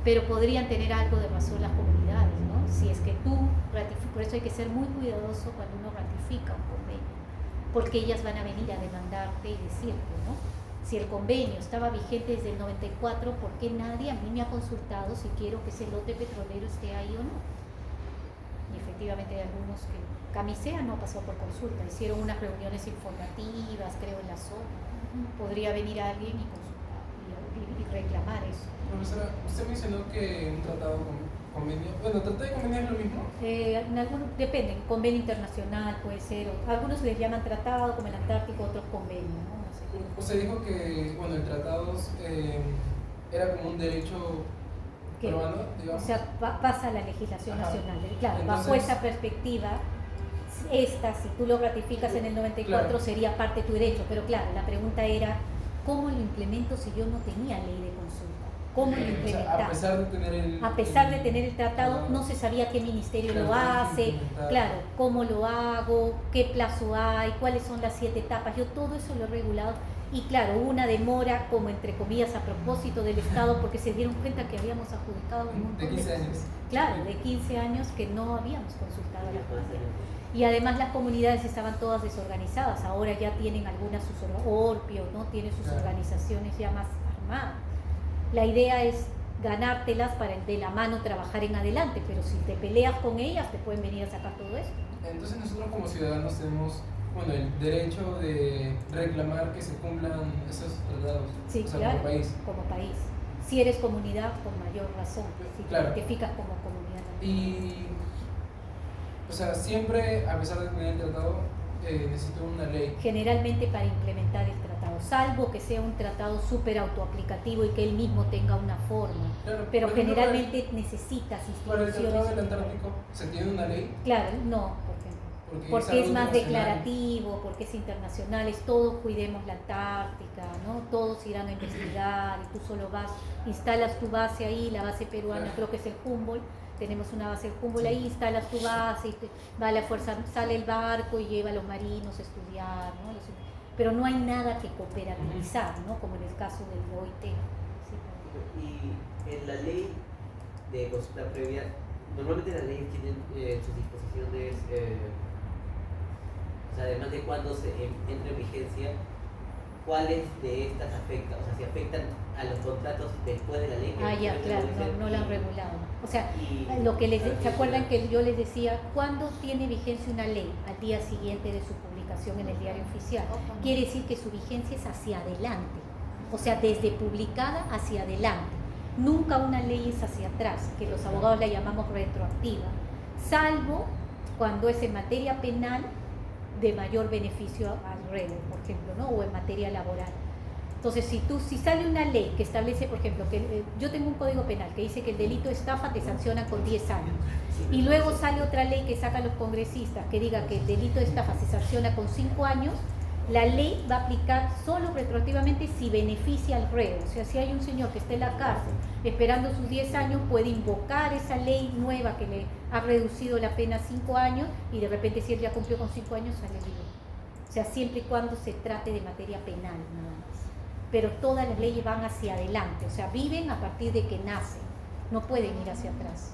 Pero podrían tener algo de razón las comunidades, ¿no? Si es que tú ratificas, por eso hay que ser muy cuidadoso cuando uno ratifica un convenio, porque ellas van a venir a demandarte y decirte, ¿no? Si el convenio estaba vigente desde el 94, ¿por qué nadie a mí me ha consultado si quiero que ese lote petrolero esté ahí o no? Y efectivamente hay algunos que, Camisea no pasó por consulta, hicieron unas reuniones informativas, creo, en la zona. Podría venir alguien y consultar y reclamar eso. Profesora, usted mencionó que un tratado convenio, bueno, ¿tratado de convenio es lo mismo? En algunos, depende, convenio internacional puede ser, algunos les llaman tratado, como el Antártico, otros convenio, ¿no? No sé. Usted dijo que, bueno, el tratado era como un derecho peruano, digamos. O sea, pasa a la legislación nacional. Claro, entonces, bajo esa perspectiva, si tú lo ratificas en el 94, claro, sería parte de tu derecho, pero claro, la pregunta era, ¿cómo lo implemento si yo no tenía ley de consulta? ¿Cómo lo implementaba? O sea, a pesar de tener el tratado, no se sabía qué ministerio lo hace, claro, cómo lo hago, qué plazo hay, cuáles son las 7 etapas. Yo todo eso lo he regulado y claro, hubo una demora, como entre comillas, a propósito del Estado, porque se dieron cuenta que habíamos adjudicado un montón de 15 años. Claro, de 15 años que no habíamos consultado a la comunidad. Y además las comunidades estaban todas desorganizadas, ahora ya tienen algunas sus Orpio, ¿no? Tienen sus organizaciones ya más armadas. La idea es ganártelas para de la mano trabajar en adelante, pero si te peleas con ellas te pueden venir a sacar todo esto. Entonces nosotros como ciudadanos tenemos, bueno, el derecho de reclamar que se cumplan esos tratados, sí, o sea, claro, como país. Si eres comunidad, con mayor razón, si claro, te identificas como comunidad. Y, o sea, siempre, a pesar de tener el tratado, necesito una ley. Generalmente para implementar el tratado, salvo que sea un tratado súper autoaplicativo y que él mismo tenga una forma. Claro, pero generalmente necesitas instituciones. ¿Para el Tratado del Antártico se tiene una ley? Claro, no, porque es más declarativo, porque es internacional, es todos cuidemos la Antártica, ¿no? Todos irán a investigar y tú solo vas, instalas tu base ahí, la base peruana, claro, creo que es el Humboldt. Tenemos una base del Humboldt ahí, instalas tu base, y va la fuerza, sale el barco y lleva a los marinos a estudiar, ¿no? Pero no hay nada que cooperativizar, ¿no? Como en el caso del OIT. ¿Sí? Y en la ley de consulta previa, normalmente las leyes tienen sus disposiciones, o sea, además de cuándo entra en vigencia, ¿cuáles de estas afectan? O sea, si afectan a los contratos después de la ley. Ya, claro, no la han regulado. O sea, lo que ¿se acuerdan que yo les decía, cuándo tiene vigencia una ley? Al día siguiente de su publicación en el diario oficial. Quiere decir que su vigencia es hacia adelante. O sea, desde publicada hacia adelante. Nunca una ley es hacia atrás, que los abogados la llamamos retroactiva, salvo cuando es en materia penal de mayor beneficio al reo, por ejemplo, ¿no? O en materia laboral. Entonces, si sale una ley que establece, por ejemplo, que yo tengo un código penal que dice que el delito de estafa te sanciona con 10 años, y luego sale otra ley que sacan los congresistas que diga que el delito de estafa se sanciona con 5 años, la ley va a aplicar solo retroactivamente si beneficia al reo. O sea, si hay un señor que está en la cárcel esperando sus 10 años, puede invocar esa ley nueva que le ha reducido la pena a 5 años y de repente si él ya cumplió con 5 años sale libre. O sea, siempre y cuando se trate de materia penal, nada más. pero todas las leyes van hacia adelante, o sea, viven a partir de que nacen, no pueden ir hacia atrás.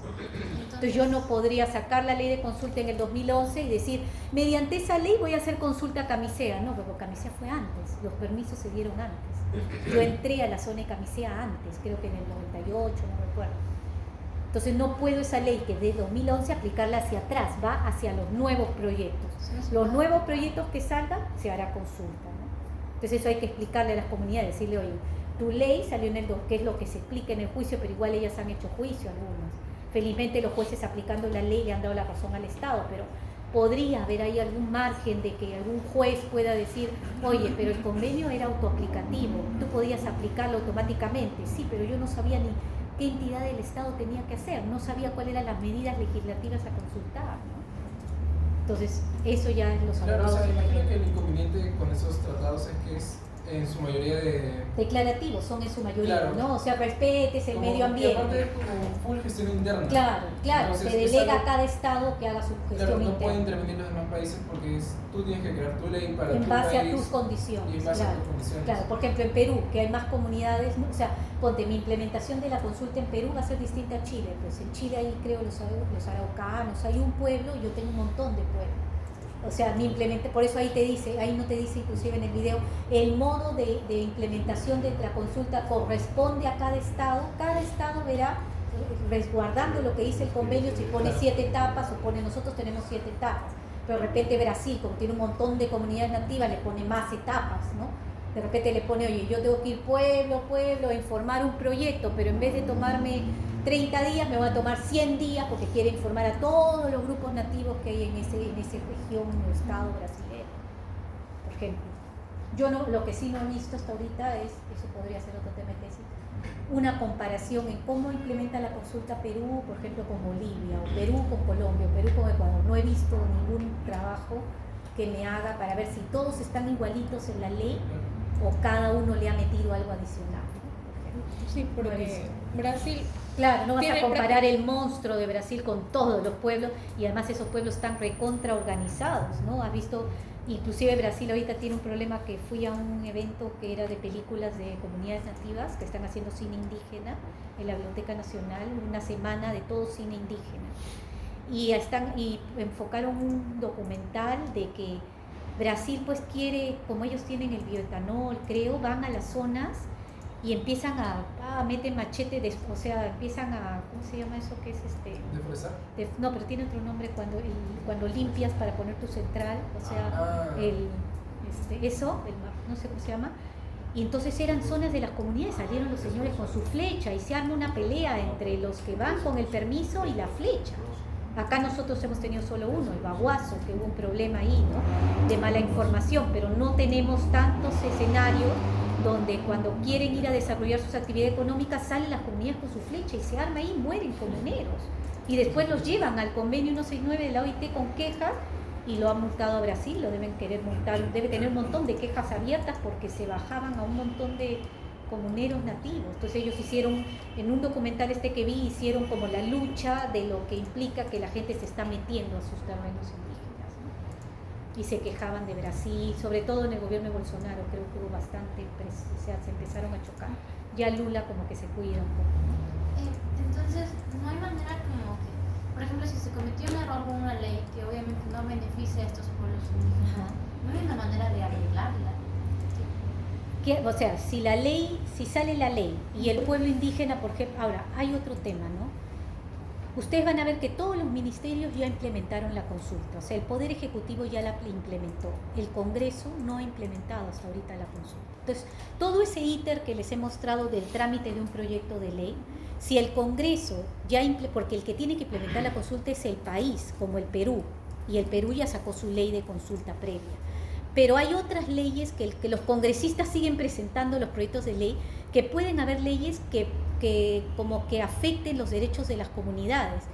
Entonces yo no podría sacar la ley de consulta en el 2011 y decir, mediante esa ley voy a hacer consulta a Camisea. No, pero Camisea fue antes, los permisos se dieron antes. Yo entré a la zona de Camisea antes, creo que en el 98, no recuerdo. Entonces no puedo esa ley que de 2011 aplicarla hacia atrás, va hacia los nuevos proyectos. Los nuevos proyectos que salgan se hará consulta, ¿no? Entonces eso hay que explicarle a las comunidades, decirle, oye, tu ley salió en el 2, que es lo que se explica en el juicio, pero igual ellas han hecho juicio algunas. Felizmente los jueces aplicando la ley le han dado la razón al Estado, pero podría haber ahí algún margen de que algún juez pueda decir, oye, pero el convenio era autoaplicativo, tú podías aplicarlo automáticamente. Sí, pero yo no sabía ni qué entidad del Estado tenía que hacer, no sabía cuáles eran las medidas legislativas a consultar, ¿no? Entonces, eso ya es los abogados. Claro, o sea, imagino que el inconveniente con esos tratados es que es en su mayoría declarativos, son en su mayoría, claro, ¿no? O sea, respetes el medio ambiente. Y aparte como full gestión interna. Claro, Entonces, se delega a cada estado que haga su gestión claro, no interna. pueden intervenir los demás países porque tú tienes que crear tu ley para en tu base país a tus condiciones. Y en base a tus condiciones. Claro, por ejemplo en Perú, que hay más comunidades, ¿no? O sea, ponte, mi implementación de la consulta en Perú va a ser distinta a Chile, pues en Chile hay creo los araucanos, hay un pueblo y yo tengo un montón de pueblos. O sea, por eso ahí no te dice inclusive en el video, el modo de implementación de la consulta corresponde a cada estado verá, resguardando lo que dice el convenio, si pone 7 etapas o pone, nosotros tenemos 7 etapas, pero de repente Brasil, como tiene un montón de comunidades nativas, le pone más etapas, ¿no? De repente le pone, oye, yo tengo que ir pueblo a informar un proyecto, pero en vez de tomarme 30 días, me va a tomar 100 días porque quiere informar a todos los grupos nativos que hay en esa región o estado brasileño, por ejemplo. Yo no, lo que sí no he visto hasta ahorita es, eso podría ser otro tema de tesis, una comparación en cómo implementa la consulta Perú, por ejemplo, con Bolivia, o Perú con Colombia, o Perú con Ecuador. No he visto ningún trabajo que me haga para ver si todos están igualitos en la ley o cada uno le ha metido algo adicional. Sí, porque Brasil... Claro, no vas a comparar el monstruo de Brasil con todos los pueblos, y además esos pueblos están recontra organizados, ¿no? Has visto, inclusive Brasil ahorita tiene un problema, que fui a un evento que era de películas de comunidades nativas que están haciendo cine indígena en la Biblioteca Nacional, una semana de todo cine indígena. Y enfocaron un documental de que Brasil pues quiere, como ellos tienen el bioetanol, creo, van a las zonas y empiezan meten machete, o sea, empiezan a, ¿cómo se llama eso? ¿Qué es ¿Deforestar? No, pero tiene otro nombre cuando limpias para poner tu central, o sea, no sé cómo se llama. Y entonces eran zonas de las comunidades, salieron los señores con su flecha y se arma una pelea entre los que van con el permiso y la flecha. Acá nosotros hemos tenido solo uno, el Baguazo, que hubo un problema ahí, ¿no? De mala información, pero no tenemos tantos escenarios donde cuando quieren ir a desarrollar sus actividades económicas salen las comunidades con su flecha y se arma ahí y mueren comuneros. Y después los llevan al convenio 169 de la OIT con quejas y lo han multado a Brasil, lo deben querer multar, debe tener un montón de quejas abiertas porque se bajaban a un montón de comuneros nativos. Entonces ellos hicieron, en un documental que vi, hicieron como la lucha de lo que implica que la gente se está metiendo a sus terrenos indígenas, ¿no? Y se quejaban de Brasil, sobre todo en el gobierno de Bolsonaro, creo que hubo bastante, o sea, se empezaron a chocar. Ya Lula como que se cuida un poco, ¿no? Entonces, no hay manera como que, por ejemplo, si se cometió un error con una ley que obviamente no beneficia a estos pueblos indígenas, no hay una manera de arreglarla. O sea, si sale la ley y el pueblo indígena, por ejemplo, ahora hay otro tema, ¿no? Ustedes van a ver que todos los ministerios ya implementaron la consulta, o sea, el Poder Ejecutivo ya la implementó, el Congreso no ha implementado hasta ahorita la consulta. Entonces, todo ese íter que les he mostrado del trámite de un proyecto de ley, si el Congreso porque el que tiene que implementar la consulta es el país, como el Perú, y el Perú ya sacó su ley de consulta previa. Pero hay otras leyes que los congresistas siguen presentando los proyectos de ley, que pueden haber leyes que como que afecten los derechos de las comunidades.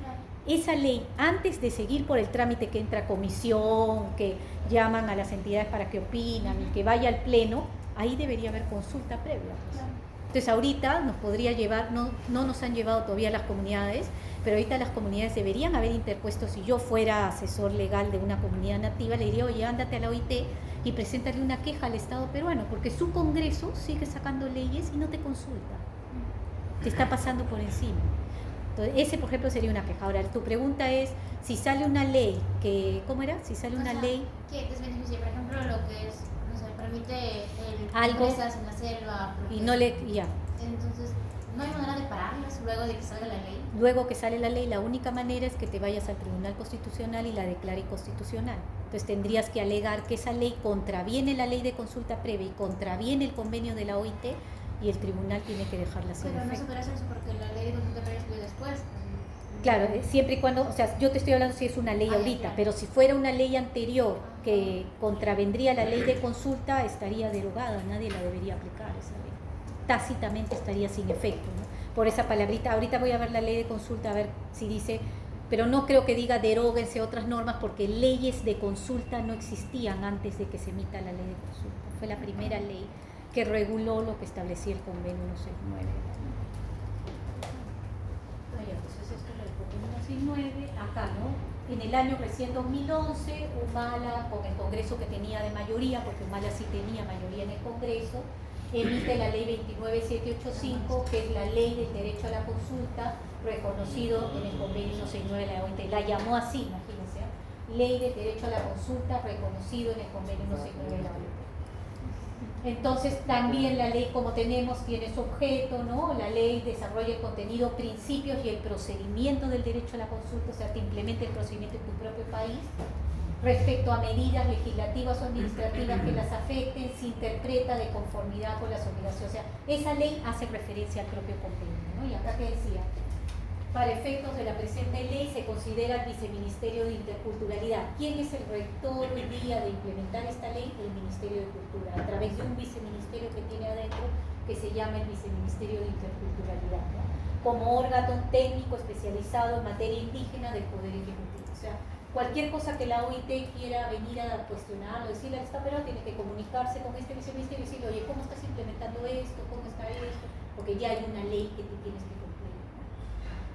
Esa ley, antes de seguir por el trámite que entra a comisión, que llaman a las entidades para que opinan y que vaya al pleno, ahí debería haber consulta previa. Pues. Entonces ahorita nos podría llevar, no nos han llevado todavía las comunidades, pero ahorita las comunidades deberían haber interpuesto. Si yo fuera asesor legal de una comunidad nativa, le diría, oye, ándate a la OIT y preséntale una queja al Estado peruano, porque su Congreso sigue sacando leyes y no te consulta. Te está pasando por encima. Entonces, ese, por ejemplo, sería una queja. Ahora, tu pregunta es, si sale una ley que... ¿Cómo era? Si sale una ley... ¿Qué desbeneficia? Por ejemplo, lo que es, no sé, permite algo empresas en la selva. y no le... Ya. Entonces, ¿no hay manera de pararlas luego de que salga la ley? Luego que sale la ley, la única manera es que te vayas al Tribunal Constitucional y la declare inconstitucional. Entonces tendrías que alegar que esa ley contraviene la ley de consulta previa y contraviene el convenio de la OIT, y el tribunal tiene que dejarla sin Pero no se efecto. puede hacer eso porque la ley de consulta previa salió después. Claro, siempre y cuando, o sea, yo te estoy hablando si es una ley ahorita, claro. pero si fuera una ley anterior que contravendría la ley de consulta, estaría derogada, nadie la debería aplicar esa ley. Tácitamente estaría sin efecto, ¿no? Por esa palabrita, ahorita voy a ver la ley de consulta, a ver si dice, pero no creo que diga deróguense otras normas, porque leyes de consulta no existían antes de que se emita la ley de consulta. Fue la primera ley que reguló lo que establecía el convenio 169. Entonces esto es lo del convenio 169, acá, ¿no? En el año recién 2011, Humala, con el Congreso que tenía de mayoría, porque Humala sí tenía mayoría en el Congreso, emite la ley 29785, que es la ley del derecho a la consulta, reconocido en el convenio 169 de la OIT. La llamó así, imagínense, ¿eh? Ley del derecho a la consulta, reconocido en el convenio 169 de la OIT. Entonces también la ley, como tenemos, tiene su objeto, ¿no? La ley desarrolla el contenido, principios y el procedimiento del derecho a la consulta, o sea, te implementa el procedimiento en tu propio país. Respecto a medidas legislativas o administrativas que las afecten, se interpreta de conformidad con las obligaciones. O sea, esa ley hace referencia al propio convenio, ¿no? Y acá que decía, para efectos de la presente ley se considera el Viceministerio de Interculturalidad. ¿Quién es el rector hoy día de implementar esta ley? El Ministerio de Cultura, a través de un viceministerio que tiene adentro, que se llama el Viceministerio de Interculturalidad, ¿no? Como órgano técnico especializado en materia indígena del Poder Ejecutivo. O sea, cualquier cosa que la OIT quiera venir a cuestionar o decirle al Estado peruano, tiene que comunicarse con este viceministerio y decirle, oye, ¿cómo estás implementando esto? ¿Cómo está esto? Porque ya hay una ley que tú tienes que cumplir, ¿no?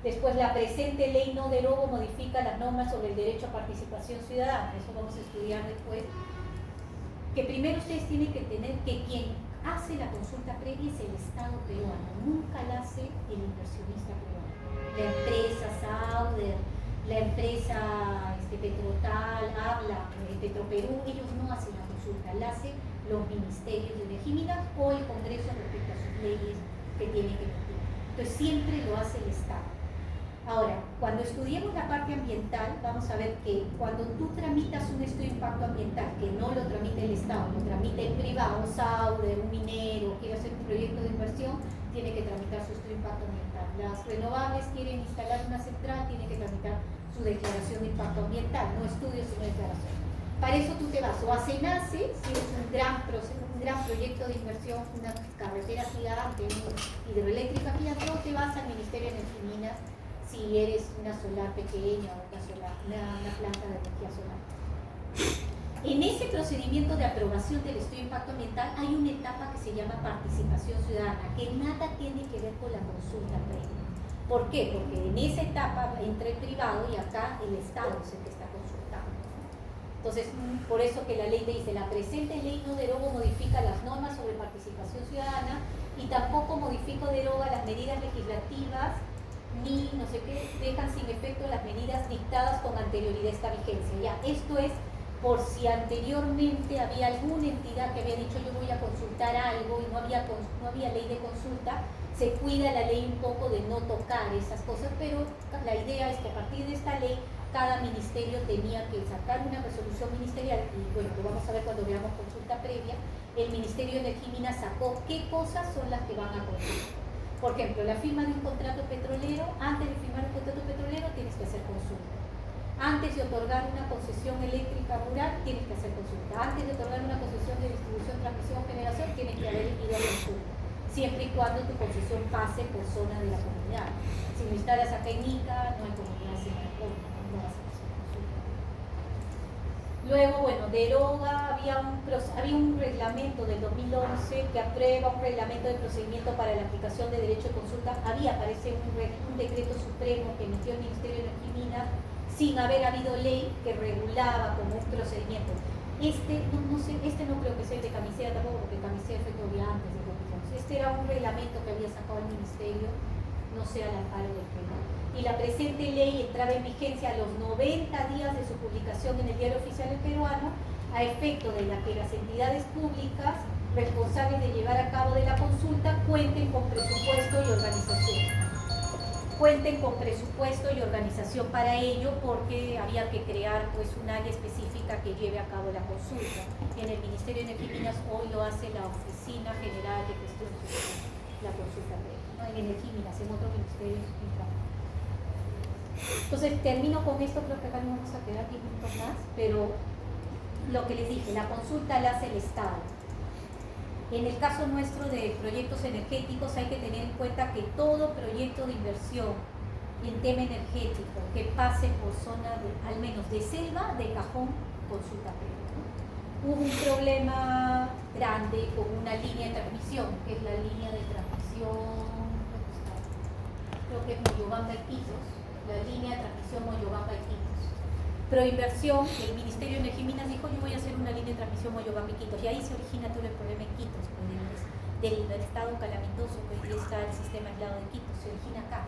Después, la presente ley no deroga o modifica las normas sobre el derecho a participación ciudadana. Eso vamos a estudiar después. Que primero ustedes tienen que tener que quien hace la consulta previa es el Estado peruano, nunca la hace el inversionista peruano. La empresa Sauder, la empresa Petrotal, Habla, Petroperú, ellos no hacen la consulta, la hacen los ministerios de Legíminas o el Congreso respecto a sus leyes que tiene que emitir. Entonces siempre lo hace el Estado. Ahora, cuando estudiemos la parte ambiental, vamos a ver que cuando tú tramitas un estudio de impacto ambiental, que no lo tramite el Estado, lo tramite el privado, un Sauder, un minero, quiere hacer un proyecto de inversión, tiene que tramitar su estudio de impacto ambiental. Las renovables quieren instalar una central, tiene que tramitar su declaración de impacto ambiental, no estudio sino declaración. Para eso tú te vas o a SENACE, si es un gran proyecto de inversión, una carretera gigante, una hidroeléctrica gigante, o te vas al Ministerio de Energía y Minas si eres una solar pequeña o una planta de energía solar. En ese procedimiento de aprobación del estudio de impacto ambiental hay una etapa que se llama participación ciudadana, que nada tiene que ver con la consulta previa. ¿Por qué? Porque en esa etapa entra el privado y acá el Estado es el que está consultando. Entonces, por eso que la ley te dice, la presente ley no deroga o modifica las normas sobre participación ciudadana y tampoco modifica o deroga las medidas legislativas ni no sé qué, dejan sin efecto las medidas dictadas con anterioridad a esta vigencia. Ya, esto es por si anteriormente había alguna entidad que había dicho yo voy a consultar algo y no había ley de consulta, se cuida la ley un poco de no tocar esas cosas, pero la idea es que a partir de esta ley cada ministerio tenía que sacar una resolución ministerial, y bueno, lo vamos a ver cuando veamos consulta previa. El Ministerio de Energía y Minas sacó qué cosas son las que van a consultar. Por ejemplo, la firma de un contrato petrolero, antes de firmar un contrato petrolero tienes que hacer consulta. Antes de otorgar una concesión eléctrica rural, tienes que hacer consulta. Antes de otorgar una concesión de distribución, transmisión, generación, tienes que haber ido a consulta. Siempre y cuando tu concesión pase por zona de la comunidad. Si lo instalas acá en Ica, no hay comunidad sin consulta, no vas a hacer consulta. Luego, bueno, deroga, había un reglamento del 2011 que aprueba un reglamento de procedimiento para la aplicación de derecho de consulta. Parece un decreto supremo que emitió el Ministerio de Energía y Minas sin haber habido ley que regulaba como un procedimiento. no sé, no creo que sea el de Camisea tampoco, porque Camisea fue todavía antes de lo que hicimos. Este era un reglamento que había sacado el ministerio, no sé, al amparo del tema. Y la presente ley entraba en vigencia a los 90 días de su publicación en el Diario Oficial del Peruano, a efecto de que las entidades públicas responsables de llevar a cabo de la consulta cuenten con presupuesto y organización. Cuenten con presupuesto y organización para ello, porque había que crear pues un área específica que lleve a cabo la consulta. En el Ministerio de Energía y Minas hoy lo hace la Oficina General de Gestión Social, la consulta previa, ¿no? En Energía y Minas, en otro ministerio. Entonces termino con esto, creo que acá no vamos a quedar 10 minutos más, pero lo que les dije, la consulta la hace el Estado. En el caso nuestro de proyectos energéticos hay que tener en cuenta que todo proyecto de inversión en tema energético que pase por zona al menos de selva, de cajón, consulta previa, ¿no? Hubo un problema grande con una línea de transmisión, que es la línea de transmisión, creo que es Moyobamba-Iquitos, la línea de transmisión Moyobamba-Iquitos. Proinversión, el Ministerio de Energía y Minas dijo: yo voy a hacer una línea de transmisión Moyobamba-Iquitos, y ahí se origina todo el problema en Iquitos, del estado calamitoso que está el sistema aislado de Iquitos, se origina acá.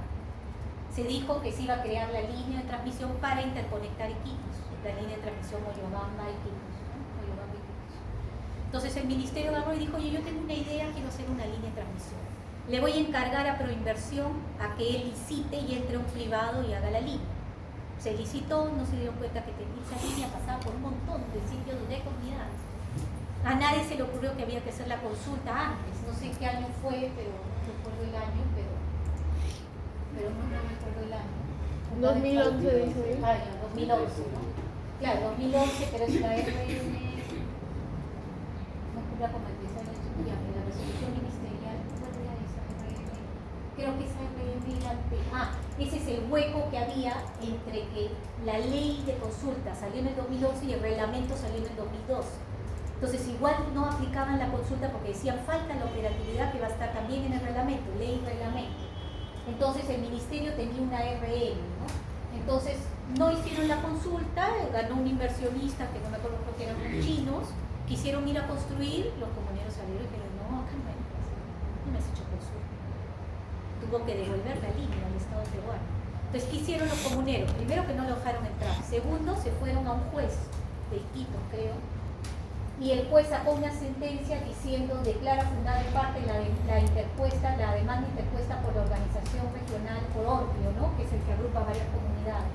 Se dijo que se iba a crear la línea de transmisión para interconectar Iquitos, la línea de transmisión Moyobamba-Iquitos, ¿no? Moyobamba-Iquitos. Entonces el Ministerio agarró y dijo: oye, yo tengo una idea, quiero hacer una línea de transmisión. Le voy a encargar a Proinversión a que él licite y entre un privado y haga la línea. Se licitó, no se dieron cuenta que esa línea pasaba por un montón de sitios donde hay comunidades. A nadie se le ocurrió que había que hacer la consulta antes. No sé qué año fue, pero no recuerdo el año, pero no recuerdo el año. 2011 dice. Ah, ya, 2011, ¿no? Claro, 2011, pero es la RN, no cubra como el desarrollo estudiante, la resolución ministerial, ¿cuál era esa RN? Creo que esa RN era ese es el hueco que había entre que la ley de consulta salió en el 2011 y el reglamento salió en el 2012. Entonces igual no aplicaban la consulta porque decían: falta la operatividad que va a estar también en el reglamento, ley y reglamento. Entonces el ministerio tenía una RM, ¿no? Entonces no hicieron la consulta, ganó un inversionista que no me acuerdo, creo que eran los chinos, quisieron ir a construir, los comuneros salieron y dijeron: no, acá no me has hecho consulta. Tuvo que devolver la línea al estado peruano. Entonces, ¿qué hicieron los comuneros? Primero, que no lo dejaron entrar. Segundo, se fueron a un juez de Iquitos, creo, y el juez sacó una sentencia diciendo: declara fundada en parte la demanda interpuesta por la organización regional, por Orpio, ¿no? Que es el que agrupa varias comunidades,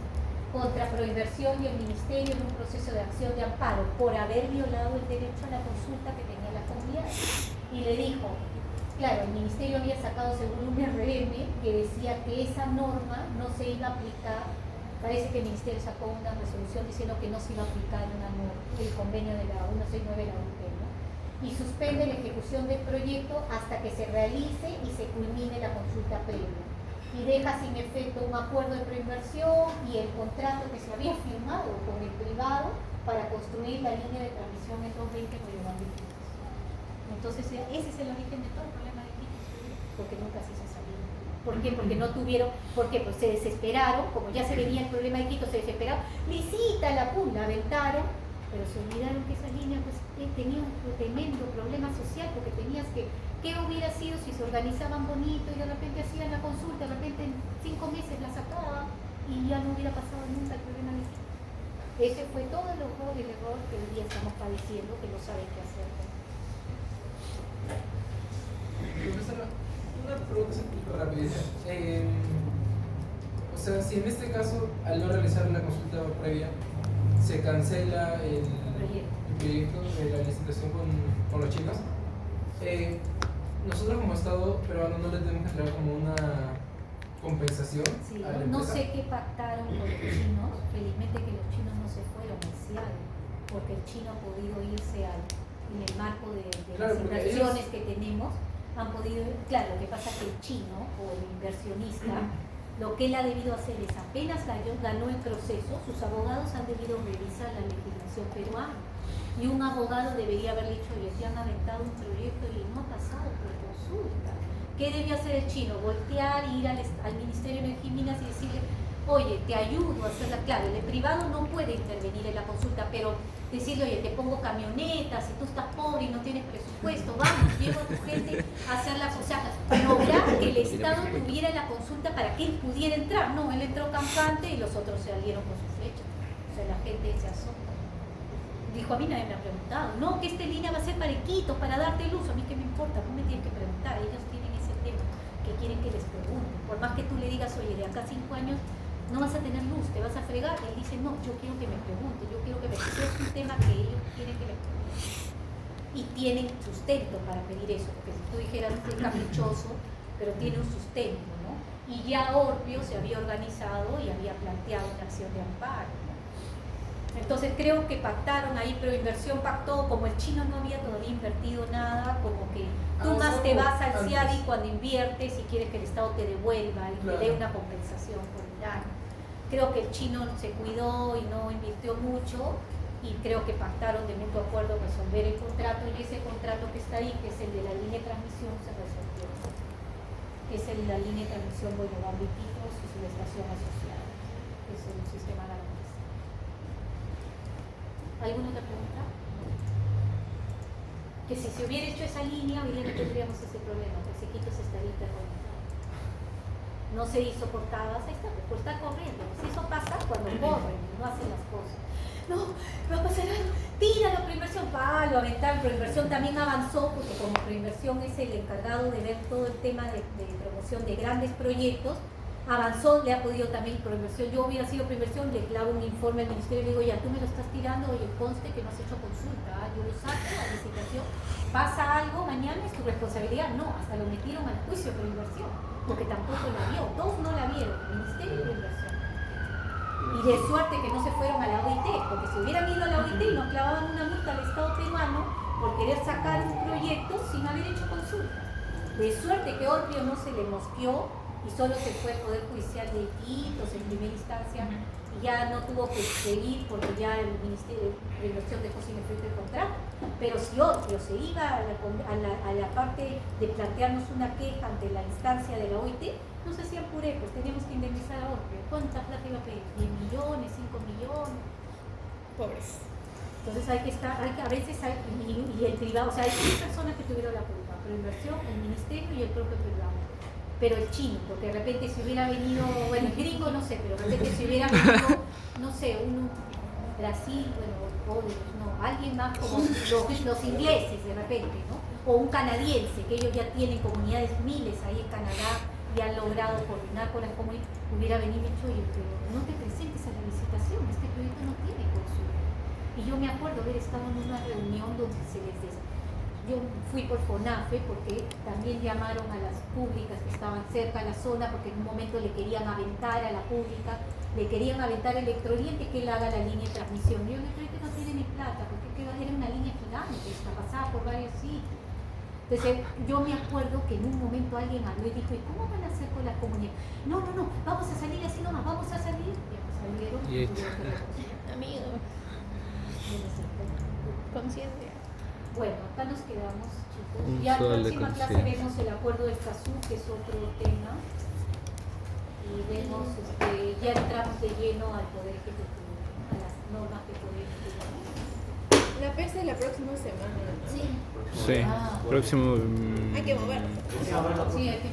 contra Proinversión y el ministerio en un proceso de acción de amparo por haber violado el derecho a la consulta que tenía la comunidad. Y le dijo: claro, el ministerio había sacado según un RM que decía que esa norma no se iba a aplicar. Parece que el ministerio sacó una resolución diciendo que no se iba a aplicar el convenio de la 169 de la UP, ¿no? Y suspende la ejecución del proyecto hasta que se realice y se culmine la consulta previa. Y deja sin efecto un acuerdo de preinversión y el contrato que se había firmado con el privado para construir la línea de transmisión en 220 Moyobamba-Iquitos. Entonces ese es el origen de todo el problema de Iquitos, porque nunca se hizo salir. ¿Por qué? Porque no tuvieron, porque pues se desesperaron, como ya se venía el problema de Iquitos, se desesperaron, licita la aventaron, pero se olvidaron que esa línea pues tenía un tremendo problema social, porque tenías que, ¿qué hubiera sido si se organizaban bonito y de repente hacían la consulta, de repente en 5 meses la sacaban y ya no hubiera pasado nunca el problema de Iquitos? Ese fue todo el error que hoy día estamos padeciendo, que no saben qué hacer. Profesora, una pregunta rápida. O sea, si en este caso, al no realizar la consulta previa, se cancela el proyecto de la licitación con los chicos, nosotros como Estado peruano no le tenemos que dar como una compensación sí, a la no empresa. sé qué pactaron con los chinos, felizmente que los chinos no se fueron al CIAL, porque el chino ha podido irse en el marco de claro, las inversiones que tenemos, han podido, claro, lo que pasa es que el chino o el inversionista, lo que él ha debido hacer es, apenas ganó el proceso, sus abogados han debido revisar la legislación peruana, y un abogado debería haber dicho: oye, te han aventado un proyecto y no ha pasado por consulta. ¿Qué debió hacer el chino? Voltear, ir al Ministerio de Energía y Minas y decirle: oye, te ayudo a hacerla, claro, el privado no puede intervenir en la consulta, pero decirle, oye, te pongo camionetas, si tú estás pobre y no tienes presupuesto, vamos, llevo a tu gente a hacer la cosa, lograr que el Estado tuviera la consulta para que él pudiera entrar. No, él entró campante y los otros salieron con sus flechas. O sea, la gente se azota. Dijo, a mí nadie me ha preguntado, no, que esta línea va a ser para Iquitos, para darte luz, a mí qué me importa, no me tienes que preguntar, ellos tienen ese tema que quieren que les pregunten, por más que tú le digas, oye, de acá a 5 años no vas a tener luz, te vas a fregar, y él dice, no, yo quiero que me pregunten, yo quiero que me pregunten, es un tema que ellos quieren que me pregunten, y tienen sustento para pedir eso, porque si tú dijeras, es caprichoso, pero tiene un sustento, ¿no? Y ya Orpio se había organizado y había planteado una acción de amparo. Entonces creo que pactaron ahí, pero Inversión pactó, como el chino no había todavía invertido nada, como que tú más te vas al CIADI cuando inviertes y quieres que el Estado te devuelva y te dé una compensación por el daño. Creo que el chino se cuidó y no invirtió mucho y creo que pactaron de mutuo acuerdo resolver el contrato y ese contrato que está ahí, que es el de la línea de transmisión, se resolvió. Es el de la línea de transmisión Boyobamba-Iquitos y su estación asociada, que es el sistema garantizado. ¿Alguna otra pregunta? Que si se hubiera hecho esa línea, hoy día no tendríamos ese problema, porque Iquitos estaría interconectado. No se hizo portadas, ahí está, pues está corriendo. Si eso pasa cuando corren, no hacen las cosas. No, va a pasar algo, tíralo, Proinversión, lo aventaron. Proinversión también avanzó, porque como Proinversión es el encargado de ver todo el tema de promoción de grandes proyectos, avanzó, le ha podido también Proinversión. Yo hubiera sido Proinversión, le clavo un informe al ministerio y le digo, ya tú me lo estás tirando, oye, conste que no has hecho consulta, yo lo saco a licitación, pasa algo, mañana es tu responsabilidad. No, hasta lo metieron al juicio Proinversión, porque tampoco la vio, todos no la vieron, el ministerio y Proinversión. Y de suerte que no se fueron a la OIT, porque si hubieran ido a la OIT y nos clavaban una multa al Estado peruano por querer sacar un proyecto sin haber hecho consulta. De suerte que Orpio no se le mosqueó y solo se fue al Poder Judicial de Iquitos en primera instancia y ya no tuvo que seguir porque ya el Ministerio de Inversión dejó sin efecto el contrato. Pero si Orpio se iba a la parte de plantearnos una queja ante la instancia de la OIT, no se hacían purecos, teníamos que indemnizar a Orpio. ¿Cuánta plata iba a pedir? ¿10 millones? ¿5 millones? Pobres. Entonces hay que estar, a veces hay, y el privado, o sea, hay 3 personas que tuvieron la culpa, pero Inversión, el Ministerio y el propio privado. Pero el chino, porque de repente si hubiera venido, bueno, el gringo no sé, pero de repente si hubiera venido, no sé, Brasil, bueno, no, alguien más como los ingleses de repente, ¿no? O un canadiense, que ellos ya tienen comunidades miles ahí en Canadá y han logrado coordinar con las comunidades, hubiera venido y dicho, oye, pero no te presentes a la licitación, este proyecto no tiene consulta. Y yo me acuerdo haber estado en una reunión donde se les decía, yo fui por FONAFE porque también llamaron a las públicas que estaban cerca de la zona porque en un momento le querían aventar a la pública, le querían aventar a Electrooriente que él haga la línea de transmisión. Y yo Electrooriente no tiene ni plata porque era una línea gigante, está pasada por varios sitios. Entonces yo me acuerdo que en un momento alguien habló y dijo, ¿y cómo van a hacer con la comunidad? No, vamos a salir así nomás, vamos a salir. Y salieron. Amigo. Conciencia. Bueno, acá nos quedamos, chicos. Un Ya en la sol de próxima clase conciencia. vemos el acuerdo del CASU, que es otro tema. Y vemos, ya entramos de lleno al Poder Ejecutivo, a las normas que Poder Ejecutivo. La PES es la próxima semana. Sí. Sí, próximo. Hay que moverlo. Sí, hay que